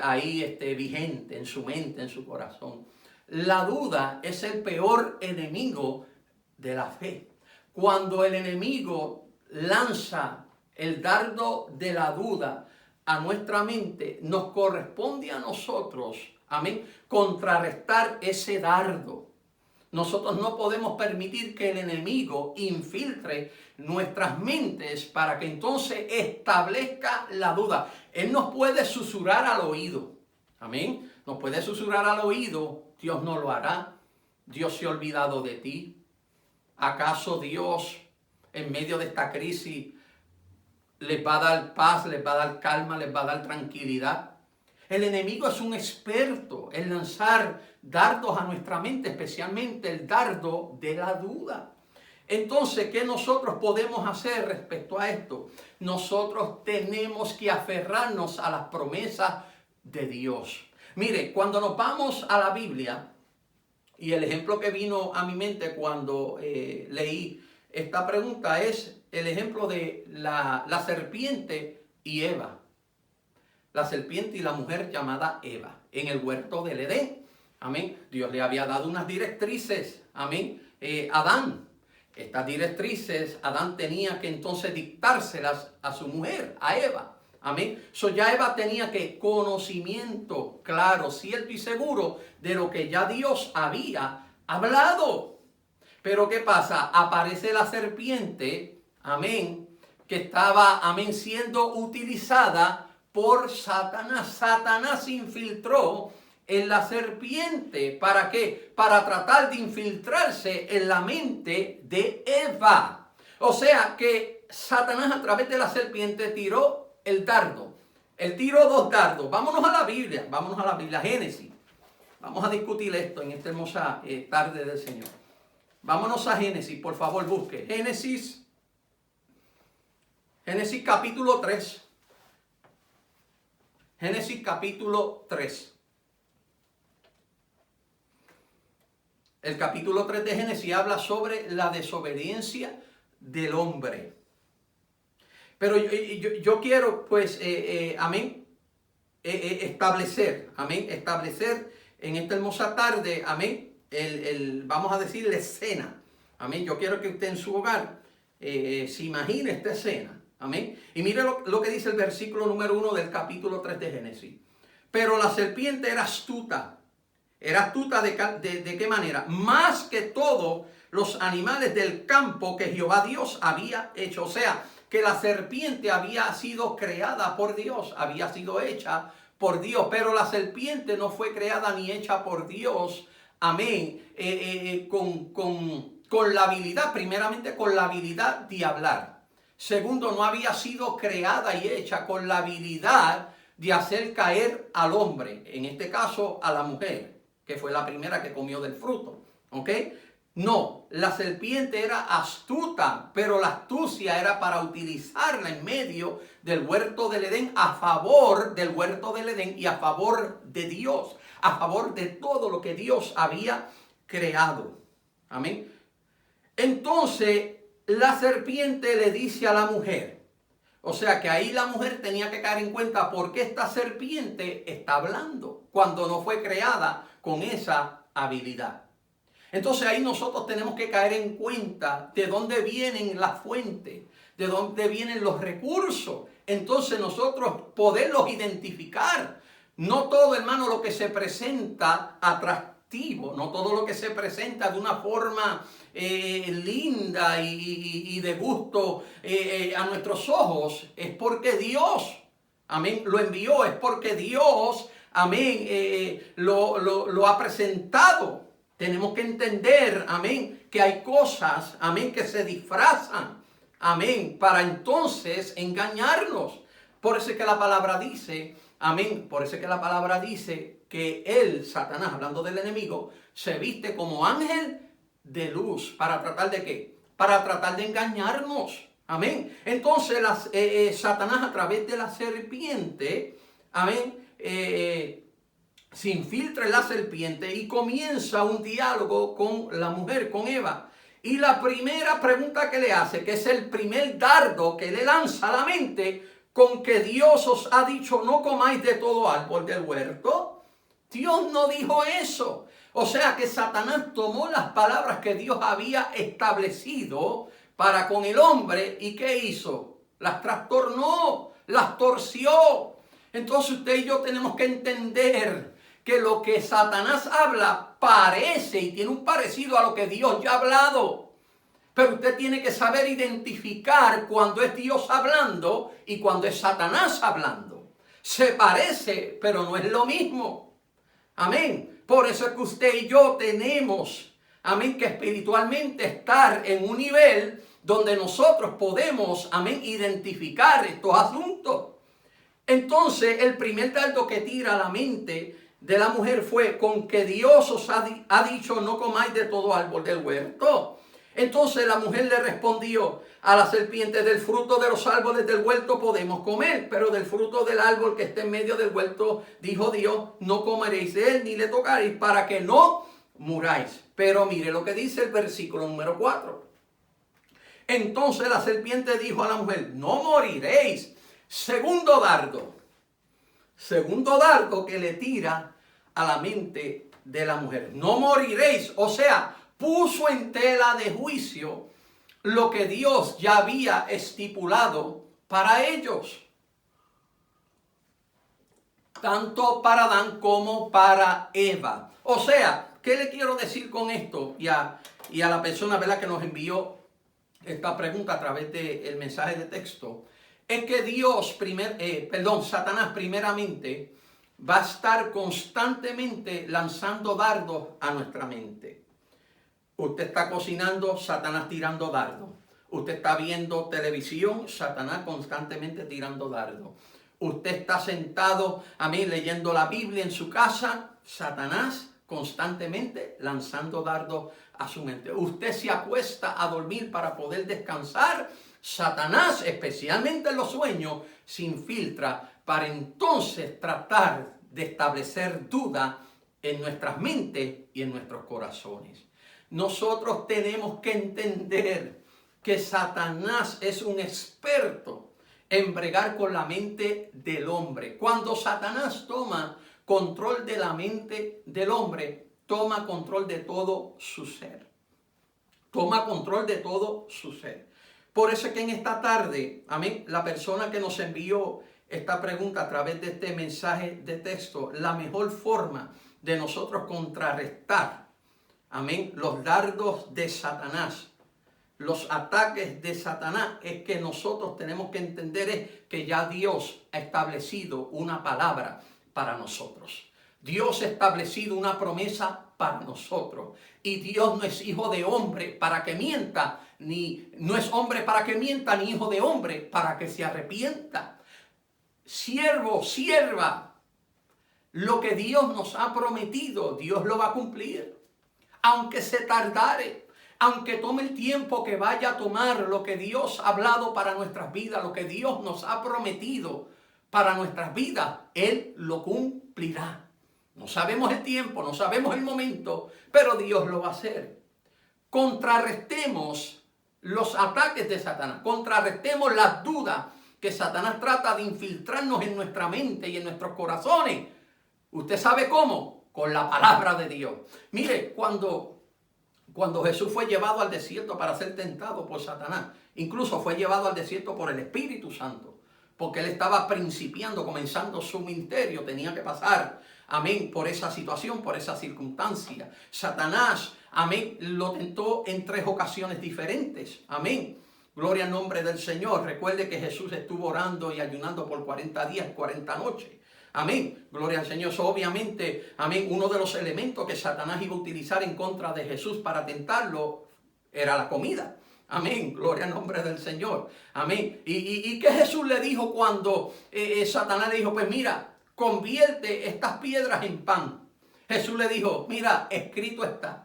ahí vigente en su mente, en su corazón. La duda es el peor enemigo de la fe. Cuando el enemigo lanza el dardo de la duda a nuestra mente, nos corresponde a nosotros, amén, contrarrestar ese dardo. Nosotros no podemos permitir que el enemigo infiltre nuestras mentes para que entonces establezca la duda. Él nos puede susurrar al oído, amén, nos puede susurrar al oído: Dios no lo hará, Dios se ha olvidado de ti. ¿Acaso Dios en medio de esta crisis les va a dar paz, les va a dar calma, les va a dar tranquilidad? El enemigo es un experto en lanzar dardos a nuestra mente, especialmente el dardo de la duda. Entonces, ¿qué nosotros podemos hacer respecto a esto? Nosotros tenemos que aferrarnos a las promesas de Dios. Mire, cuando nos vamos a la Biblia, y el ejemplo que vino a mi mente cuando leí esta pregunta es el ejemplo de la serpiente y Eva. La serpiente y la mujer llamada Eva en el huerto del Edén. Amén. Dios le había dado unas directrices. Amén. A Adán. Estas directrices Adán tenía que entonces dictárselas a su mujer, a Eva. Amén. So ya Eva tenía que conocimiento claro, cierto y seguro de lo que ya Dios había hablado. Pero ¿qué pasa? Aparece la serpiente, amén, que estaba, amén, siendo utilizada por Satanás. Satanás infiltró en la serpiente. ¿Para qué? Para tratar de infiltrarse en la mente de Eva. O sea que Satanás a través de la serpiente tiró el dardo. Él tiró dos dardos. Vámonos a la Biblia. Vámonos a la Biblia. Génesis. Vamos a discutir esto en esta hermosa tarde del Señor. Vámonos a Génesis. Por favor, busque. Génesis capítulo 3. Génesis capítulo 3. El capítulo 3 de Génesis habla sobre la desobediencia del hombre. Pero yo quiero, pues, amén, establecer en esta hermosa tarde, amén, vamos a decir la escena. Amén. Yo quiero que usted en su hogar se imagine esta escena. Amén. Y mire lo que dice el versículo número 1 del capítulo 3 de Génesis. Pero la serpiente era astuta. ¿Era astuta de qué manera? Más que todos los animales del campo que Jehová Dios había hecho. O sea, que la serpiente había sido creada por Dios, había sido hecha por Dios. Pero la serpiente no fue creada ni hecha por Dios. Amén. Con la habilidad, primeramente con la habilidad de hablar. Segundo, no había sido creada y hecha con la habilidad de hacer caer al hombre. En este caso, a la mujer, que fue la primera que comió del fruto. ¿Ok? No, la serpiente era astuta, pero la astucia era para utilizarla en medio del huerto del Edén, a favor del huerto del Edén y a favor de Dios, a favor de todo lo que Dios había creado. Amén. Entonces, la serpiente le dice a la mujer, o sea que ahí la mujer tenía que caer en cuenta por qué esta serpiente está hablando cuando no fue creada con esa habilidad. Entonces ahí nosotros tenemos que caer en cuenta de dónde vienen las fuentes, de dónde vienen los recursos. Entonces nosotros poderlos identificar. No todo, hermano, lo que se presenta atractivo, no todo lo que se presenta de una forma linda y de gusto a nuestros ojos es porque Dios, amén, lo envió, es porque Dios, amén, lo ha presentado. Tenemos que entender, amén, que hay cosas, amén, que se disfrazan, amén, para entonces engañarnos. Por eso es que la palabra dice, amén, por eso es que la palabra dice que él, Satanás, hablando del enemigo, se viste como ángel de luz. ¿Para tratar de qué? Para tratar de engañarnos. Amén. Entonces, Satanás a través de la serpiente, amén, se infiltra en la serpiente y comienza un diálogo con la mujer, con Eva. Y la primera pregunta que le hace, que es el primer dardo que le lanza a la mente, con que Dios os ha dicho no comáis de todo árbol del huerto. Dios no dijo eso. O sea que Satanás tomó las palabras que Dios había establecido para con el hombre y ¿qué hizo? Las trastornó, las torció. Entonces usted y yo tenemos que entender que lo que Satanás habla parece y tiene un parecido a lo que Dios ya ha hablado. Pero usted tiene que saber identificar cuando es Dios hablando y cuando es Satanás hablando. Se parece, pero no es lo mismo. Amén. Por eso es que usted y yo tenemos, amén, que espiritualmente estar en un nivel donde nosotros podemos, amén, identificar estos asuntos. Entonces, el primer dardo que tira a la mente de la mujer fue con que Dios os ha dicho no comáis de todo árbol del huerto. Entonces la mujer le respondió a la serpiente, del fruto de los árboles del huerto podemos comer, pero del fruto del árbol que está en medio del huerto, dijo Dios, no comeréis de él ni le tocaréis para que no muráis. Pero mire lo que dice el versículo número 4. Entonces la serpiente dijo a la mujer, no moriréis. Segundo dardo que le tira a la mente de la mujer. No moriréis. O sea, puso en tela de juicio lo que Dios ya había estipulado para ellos. tanto para Adán como para Eva. O sea, ¿qué le quiero decir con esto? Y a la persona, ¿verdad?, que nos envió esta pregunta a través del mensaje de texto, es que Satanás primeramente va a estar constantemente lanzando dardos a nuestra mente. Usted está cocinando, Satanás tirando dardos. Usted está viendo televisión, Satanás constantemente tirando dardos. Usted está sentado, leyendo la Biblia en su casa, Satanás constantemente lanzando dardos a su mente. Usted se acuesta a dormir para poder descansar, Satanás, especialmente en los sueños, se infiltra para entonces tratar de establecer duda en nuestras mentes y en nuestros corazones. Nosotros tenemos que entender que Satanás es un experto en bregar con la mente del hombre. Cuando Satanás toma control de la mente del hombre, toma control de todo su ser. Toma control de todo su ser. Por eso es que en esta tarde, la persona que nos envió esta pregunta a través de este mensaje de texto, la mejor forma de nosotros contrarrestar, los dardos de Satanás, los ataques de Satanás, es que nosotros tenemos que entender que ya Dios ha establecido una palabra para nosotros. Dios ha establecido una promesa para nosotros. Y Dios no es hijo de hombre para que mienta, no es hombre para que mienta, ni hijo de hombre para que se arrepienta. Siervo, sierva, lo que Dios nos ha prometido, Dios lo va a cumplir. Aunque se tardare, aunque tome el tiempo que vaya a tomar lo que Dios ha hablado para nuestras vidas, lo que Dios nos ha prometido para nuestras vidas, Él lo cumplirá. No sabemos el tiempo, no sabemos el momento, pero Dios lo va a hacer. Contrarrestemos los ataques de Satanás, contrarrestemos las dudas que Satanás trata de infiltrarnos en nuestra mente y en nuestros corazones. ¿Usted sabe cómo? Con la palabra de Dios. Mire, cuando Jesús fue llevado al desierto para ser tentado por Satanás, incluso fue llevado al desierto por el Espíritu Santo, porque él estaba principiando, comenzando su ministerio, tenía que pasar, por esa situación, por esa circunstancia. Satanás, lo tentó en 3 ocasiones diferentes, Gloria al nombre del Señor. Recuerde que Jesús estuvo orando y ayunando por 40 días, 40 noches. Gloria al Señor. Eso obviamente, uno de los elementos que Satanás iba a utilizar en contra de Jesús para tentarlo era la comida. Gloria al nombre del Señor. ¿Y qué Jesús le dijo cuando Satanás le dijo, pues mira, convierte estas piedras en pan? Jesús le dijo, mira, escrito está.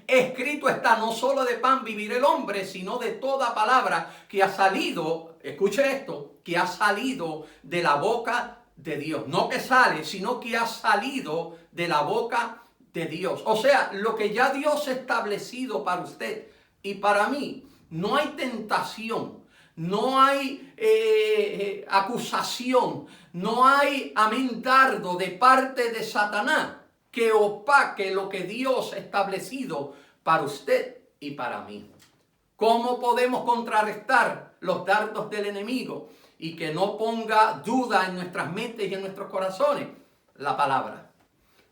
Escrito está, no solo de pan vivirá el hombre, sino de toda palabra que ha salido, escuche esto, que ha salido de la boca de Dios. No que sale, sino que ha salido de la boca de Dios. O sea, lo que ya Dios ha establecido para usted y para mí, no hay tentación, no hay acusación, no hay dardo de parte de Satanás que opaque lo que Dios ha establecido para usted y para mí. ¿Cómo podemos contrarrestar los dardos del enemigo y que no ponga duda en nuestras mentes y en nuestros corazones? La palabra.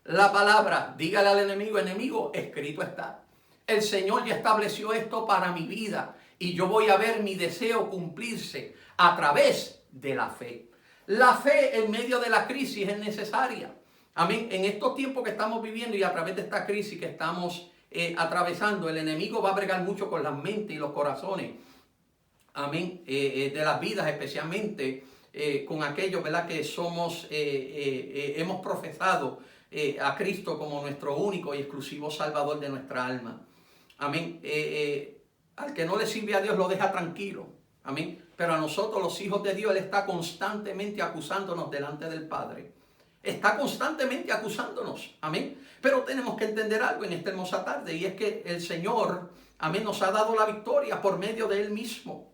La palabra, dígale al enemigo, enemigo, escrito está. El Señor ya estableció esto para mi vida y yo voy a ver mi deseo cumplirse a través de la fe. La fe en medio de la crisis es necesaria. En estos tiempos que estamos viviendo y a través de esta crisis que estamos atravesando, el enemigo va a bregar mucho con las mentes y los corazones. De las vidas, especialmente con aquellos, ¿verdad?, que hemos profesado a Cristo como nuestro único y exclusivo Salvador de nuestra alma. Al que no le sirve a Dios lo deja tranquilo. Pero a nosotros, los hijos de Dios, Él está constantemente acusándonos delante del Padre. Está constantemente acusándonos. Pero tenemos que entender algo en esta hermosa tarde, y es que el Señor, nos ha dado la victoria por medio de Él mismo.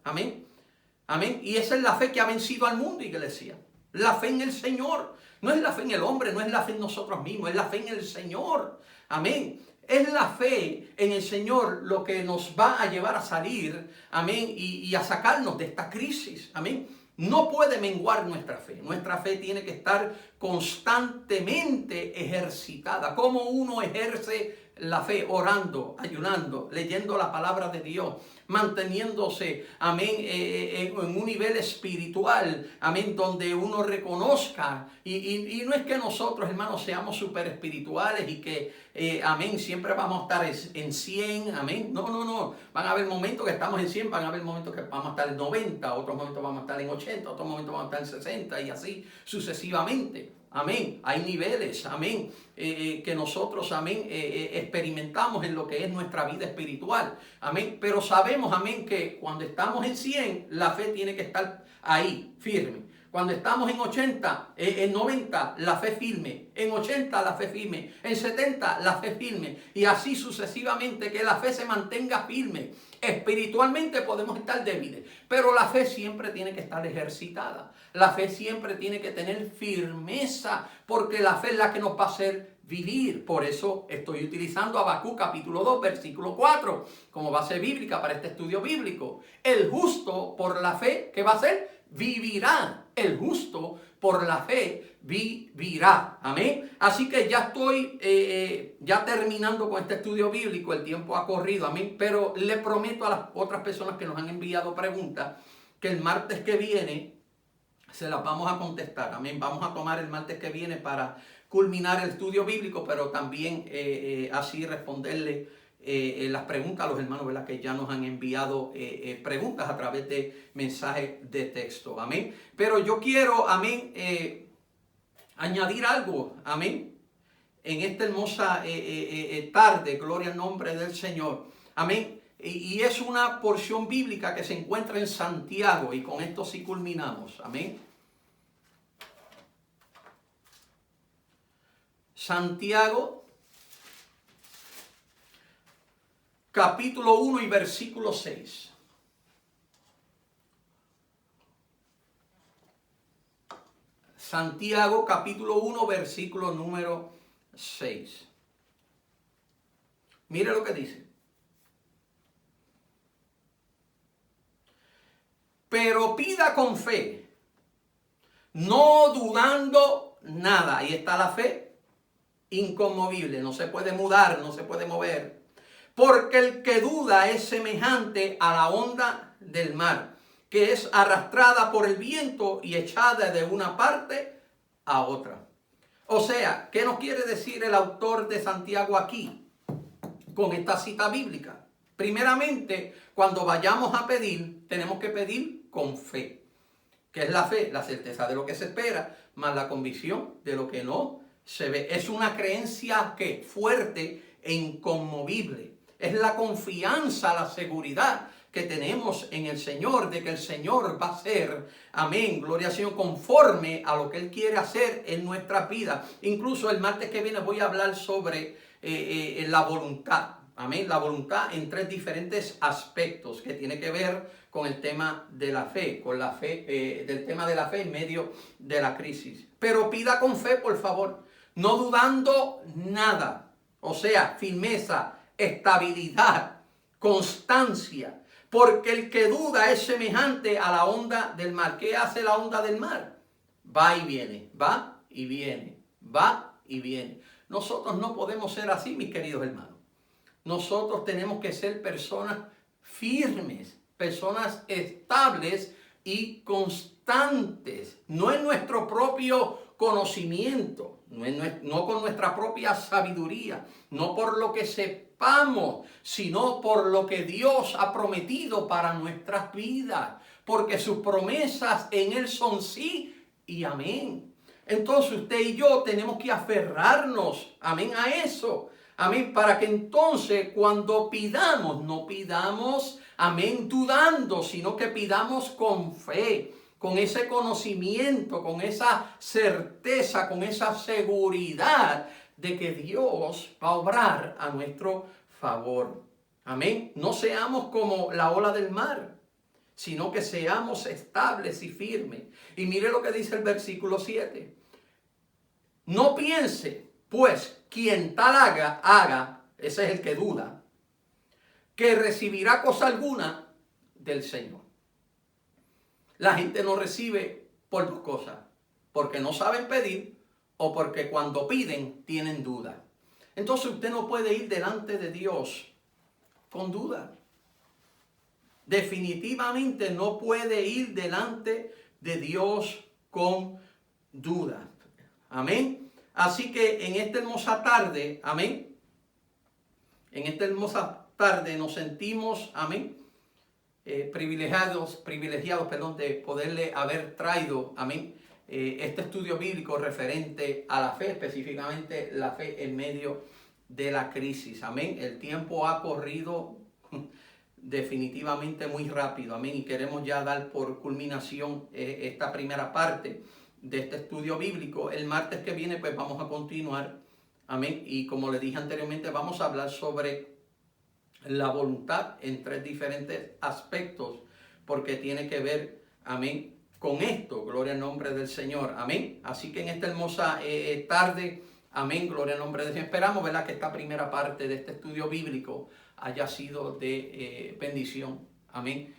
Y esa es la fe que ha vencido al mundo, iglesia. La fe en el Señor. No es la fe en el hombre, no es la fe en nosotros mismos, es la fe en el Señor. Es la fe en el Señor lo que nos va a llevar a salir, y a sacarnos de esta crisis. No puede menguar nuestra fe. Nuestra fe tiene que estar constantemente ejercitada. ¿Cómo uno ejerce la fe? Orando, ayunando, leyendo la palabra de Dios, manteniéndose, amén, en un nivel espiritual, amén, donde uno reconozca. Y no es que nosotros, hermanos, seamos súper espirituales y que, amén, siempre vamos a estar en 100, amén. No, no, no. Van a haber momentos que estamos en 100, van a haber momentos que vamos a estar en 90, otros momentos vamos a estar en 80, otros momentos vamos a estar en 60 y así sucesivamente. Amén. Hay niveles, amén, que nosotros, amén, experimentamos en lo que es nuestra vida espiritual. Amén. Pero sabemos, amén, que cuando estamos en 100, la fe tiene que estar ahí, firme. Cuando estamos en 80, en 90, la fe firme. En 80, la fe firme. En 70, la fe firme. Y así sucesivamente, que la fe se mantenga firme. Espiritualmente podemos estar débiles, pero la fe siempre tiene que estar ejercitada. La fe siempre tiene que tener firmeza, porque la fe es la que nos va a hacer vivir. Por eso estoy utilizando Habacuc capítulo 2, versículo 4, como base bíblica para este estudio bíblico. El justo por la fe, ¿qué va a hacer? Vivirá. El justo por la fe vivirá. Amén. Así que ya estoy ya terminando con este estudio bíblico. El tiempo ha corrido. Amén. Pero le prometo a las otras personas que nos han enviado preguntas que el martes que viene se las vamos a contestar. Amén. Vamos a tomar el martes que viene para culminar el estudio bíblico, pero también así responderle las preguntas a los hermanos, ¿verdad?, que ya nos han enviado preguntas a través de mensajes de texto. Amén. Pero yo quiero, amén, añadir algo, amén, en esta hermosa tarde, gloria al nombre del Señor. Amén. Y es una porción bíblica que se encuentra en Santiago, y con esto sí culminamos. Amén. Santiago, capítulo 1 y versículo 6. Santiago, capítulo 1, versículo número 6. Mire lo que dice. Pero pida con fe, no dudando nada. Ahí está la fe, inconmovible, no se puede mudar, no se puede mover. Porque el que duda es semejante a la onda del mar, que es arrastrada por el viento y echada de una parte a otra. O sea, ¿qué nos quiere decir el autor de Santiago aquí con esta cita bíblica? Primeramente, cuando vayamos a pedir, tenemos que pedir con fe. ¿Qué es la fe? La certeza de lo que se espera, más la convicción de lo que no se ve. Es una creencia que fuerte e inconmovible. Es la confianza, la seguridad que tenemos en el Señor, de que el Señor va a ser, amén, gloria al Señor, conforme a lo que Él quiere hacer en nuestras vidas. Incluso el martes que viene voy a hablar sobre la voluntad. Amén, la voluntad en tres diferentes aspectos que tiene que ver con el tema de la fe, con la fe, del tema de la fe en medio de la crisis. Pero pida con fe, por favor, no dudando nada. O sea, firmeza, estabilidad, constancia. Porque el que duda es semejante a la onda del mar. ¿Qué hace la onda del mar? Va y viene, va y viene, va y viene. Nosotros no podemos ser así, mis queridos hermanos. Nosotros tenemos que ser personas firmes, personas estables y constantes. No en nuestro propio conocimiento, no con nuestra propia sabiduría, no por lo que sepamos, sino por lo que Dios ha prometido para nuestras vidas. Porque sus promesas en Él son sí y amén. Entonces usted y yo tenemos que aferrarnos, amén, a eso. Amén, para que entonces cuando pidamos, no pidamos, amén, dudando, sino que pidamos con fe, con ese conocimiento, con esa certeza, con esa seguridad de que Dios va a obrar a nuestro favor. Amén, no seamos como la ola del mar, sino que seamos estables y firmes. Y mire lo que dice el versículo 7. No piense, pues, quien tal haga, ese es el que duda, que recibirá cosa alguna del Señor. La gente no recibe por dos cosas, porque no saben pedir o porque cuando piden tienen dudas. Entonces usted no puede ir delante de Dios con dudas. Definitivamente no puede ir delante de Dios con dudas. Amén. Así que en esta hermosa tarde, amén, en esta hermosa tarde nos sentimos, amén, privilegiados, de poderle haber traído, amén, este estudio bíblico referente a la fe, específicamente la fe en medio de la crisis. Amén. El tiempo ha corrido definitivamente muy rápido. Amén. Y queremos ya dar por culminación esta primera parte de este estudio bíblico. El martes que viene pues vamos a continuar. Amén. Y como le dije anteriormente, vamos a hablar sobre la voluntad en tres diferentes aspectos, porque tiene que ver, amén, con esto. Gloria al nombre del Señor. Amén. Así que en esta hermosa tarde, amén, gloria al nombre del Señor. Esperamos, ¿verdad?, que esta primera parte de este estudio bíblico haya sido de bendición, amén,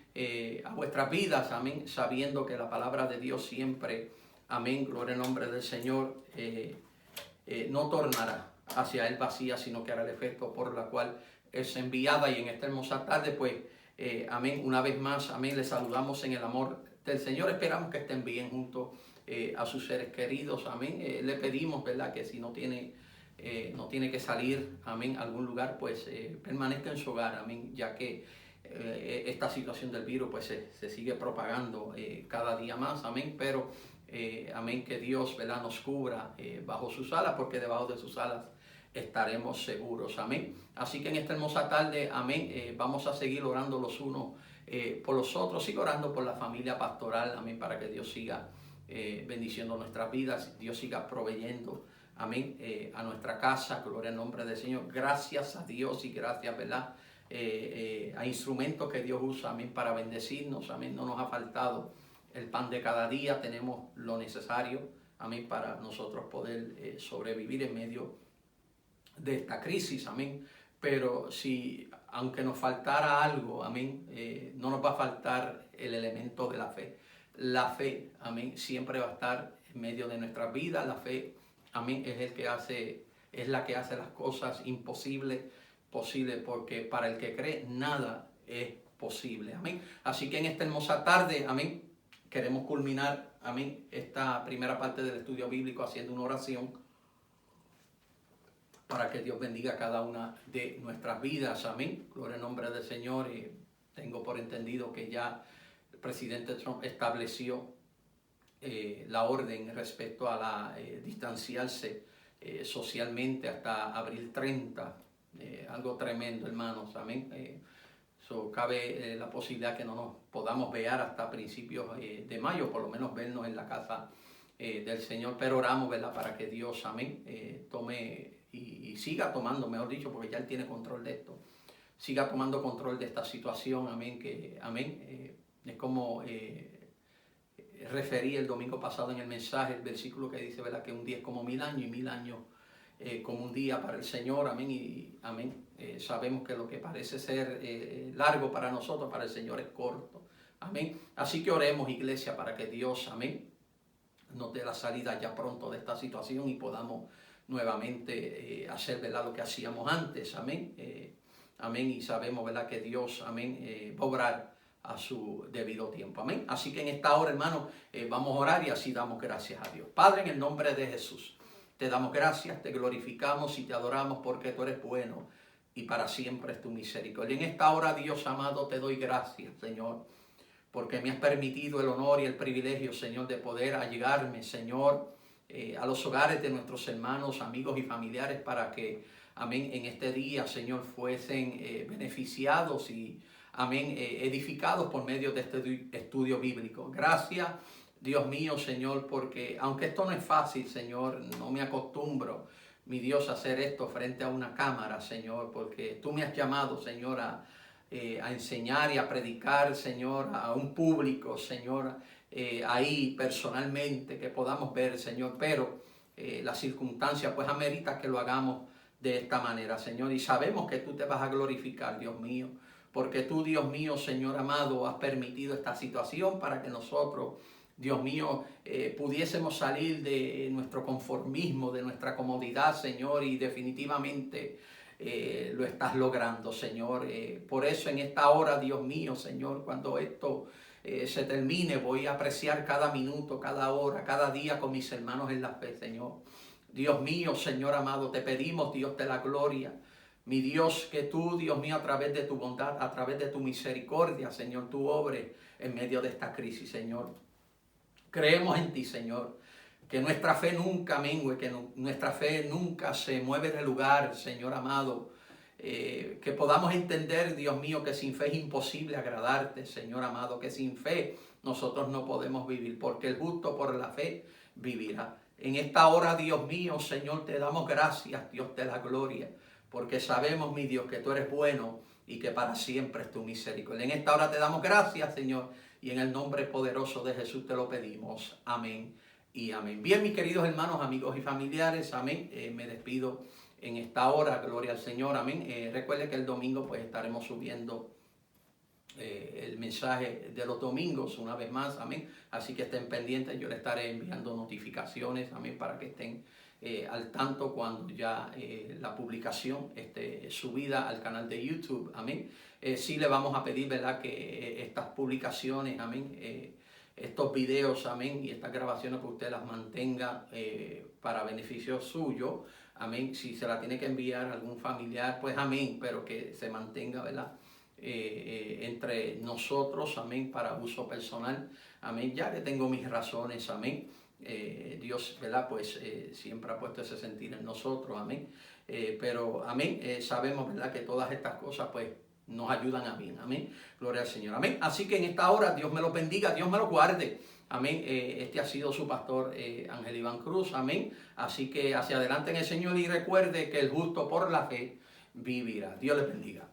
a vuestras vidas, amén, sabiendo que la palabra de Dios siempre, amén, gloria al nombre del Señor, no tornará hacia él vacía, sino que hará el efecto por la cual es enviada. Y en esta hermosa tarde, pues, amén, una vez más, amén, les saludamos en el amor del Señor. Esperamos que estén bien junto a sus seres queridos, amén. Le pedimos, ¿verdad?, que si no tiene que salir, amén, a algún lugar, pues permanezca en su hogar, amén, ya que esta situación del virus pues se sigue propagando cada día más, amén, pero amén, que Dios, ¿verdad?, nos cubra bajo sus alas, porque debajo de sus alas estaremos seguros, amén. Así que en esta hermosa tarde, amén, vamos a seguir orando los unos por los otros, sigo orando por la familia pastoral, amén, para que Dios siga bendiciendo nuestras vidas, Dios siga proveyendo, amén, a nuestra casa, gloria al nombre del Señor. Gracias a Dios y gracias, ¿verdad?, a instrumentos que Dios usa, amén, para bendecirnos, amén. No nos ha faltado el pan de cada día, tenemos lo necesario, amén, para nosotros poder sobrevivir en medio de esta crisis, amén. Pero si, aunque nos faltara algo, amén, no nos va a faltar el elemento de la fe. La fe, amén, siempre va a estar en medio de nuestras vidas. La fe, amén, es la que hace las cosas imposibles posibles, porque para el que cree nada es posible, amén. Así que en esta hermosa tarde, amén, queremos culminar, amén, esta primera parte del estudio bíblico haciendo una oración para que Dios bendiga cada una de nuestras vidas, amén. Gloria al nombre del Señor. Tengo por entendido que ya el presidente Trump estableció la orden respecto a la distanciarse socialmente hasta abril 30, algo tremendo, hermanos, amén. Cabe la posibilidad que no nos podamos ver hasta principios de mayo, por lo menos vernos en la casa del Señor, pero oramos, ¿verdad?, para que Dios, amén, tome y siga tomando, mejor dicho, porque ya Él tiene control de esto, siga tomando control de esta situación, amén, que, amén, es como referí el domingo pasado en el mensaje, el versículo que dice, ¿verdad?, que un día es como 1000 años y 1000 años como un día para el Señor, amén, y amén. Sabemos que lo que parece ser largo para nosotros, para el Señor es corto, amén. Así que oremos, iglesia, para que Dios, amén, nos dé la salida ya pronto de esta situación y podamos nuevamente hacer, ¿verdad?, lo que hacíamos antes, amén. Amén, y sabemos, ¿verdad?, que Dios, amén, va a obrar a su debido tiempo, amén. Así que en esta hora, hermano, vamos a orar y así damos gracias a Dios. Padre, en el nombre de Jesús, te damos gracias, te glorificamos y te adoramos porque tú eres bueno y para siempre es tu misericordia. En esta hora, Dios amado, te doy gracias, Señor, porque me has permitido el honor y el privilegio, Señor, de poder allegarme, Señor, a los hogares de nuestros hermanos, amigos y familiares para que, amén, en este día, Señor, fuesen beneficiados y, amén, edificados por medio de este estudio bíblico. Gracias, Dios mío, Señor, porque aunque esto no es fácil, Señor, no me acostumbro, mi Dios, a hacer esto frente a una cámara, Señor, porque tú me has llamado, Señor, a enseñar y a predicar, Señor, a un público, Señor, ahí personalmente, que podamos ver, Señor, pero las circunstancias pues amerita que lo hagamos de esta manera, Señor, y sabemos que tú te vas a glorificar, Dios mío, porque tú, Dios mío, Señor amado, has permitido esta situación para que nosotros, Dios mío, pudiésemos salir de nuestro conformismo, de nuestra comodidad, Señor, y definitivamente lo estás logrando, Señor. Por eso en esta hora, Dios mío, Señor, cuando esto se termine, voy a apreciar cada minuto, cada hora, cada día con mis hermanos en la fe, Señor. Dios mío, Señor amado, te pedimos, Dios de la gloria, mi Dios, que tú, Dios mío, a través de tu bondad, a través de tu misericordia, Señor, tú obres en medio de esta crisis, Señor. Creemos en ti, Señor, que nuestra fe nunca mengue, que nuestra fe nunca se mueve de lugar, Señor amado. Que podamos entender, Dios mío, que sin fe es imposible agradarte, Señor amado, que sin fe nosotros no podemos vivir, porque el justo por la fe vivirá. En esta hora, Dios mío, Señor, te damos gracias, Dios de la gloria, porque sabemos, mi Dios, que tú eres bueno y que para siempre es tu misericordia. En esta hora te damos gracias, Señor, y en el nombre poderoso de Jesús te lo pedimos. Amén y amén. Bien, mis queridos hermanos, amigos y familiares, amén. Me despido en esta hora, gloria al Señor, amén. Recuerde que el domingo pues estaremos subiendo el mensaje de los domingos una vez más, amén. Así que estén pendientes, yo les estaré enviando notificaciones, amén, para que estén al tanto cuando ya la publicación esté subida al canal de YouTube, amén. Sí le vamos a pedir, ¿verdad?, que estas publicaciones, amén, estos videos, amén, y estas grabaciones, que usted las mantenga para beneficio suyo, amén. Si se la tiene que enviar a algún familiar, pues amén, pero que se mantenga, ¿verdad?, entre nosotros, amén, para uso personal, amén, ya que tengo mis razones, amén. Dios, ¿verdad?, pues siempre ha puesto ese sentir en nosotros, amén. Pero, amén, sabemos, ¿verdad?, que todas estas cosas, pues, nos ayudan a bien, amén. Gloria al Señor, amén. Así que en esta hora, Dios me lo bendiga, Dios me lo guarde, amén. Este ha sido su pastor Ángel Iván Cruz, amén. Así que hacia adelante en el Señor y recuerde que el justo por la fe vivirá. Dios les bendiga.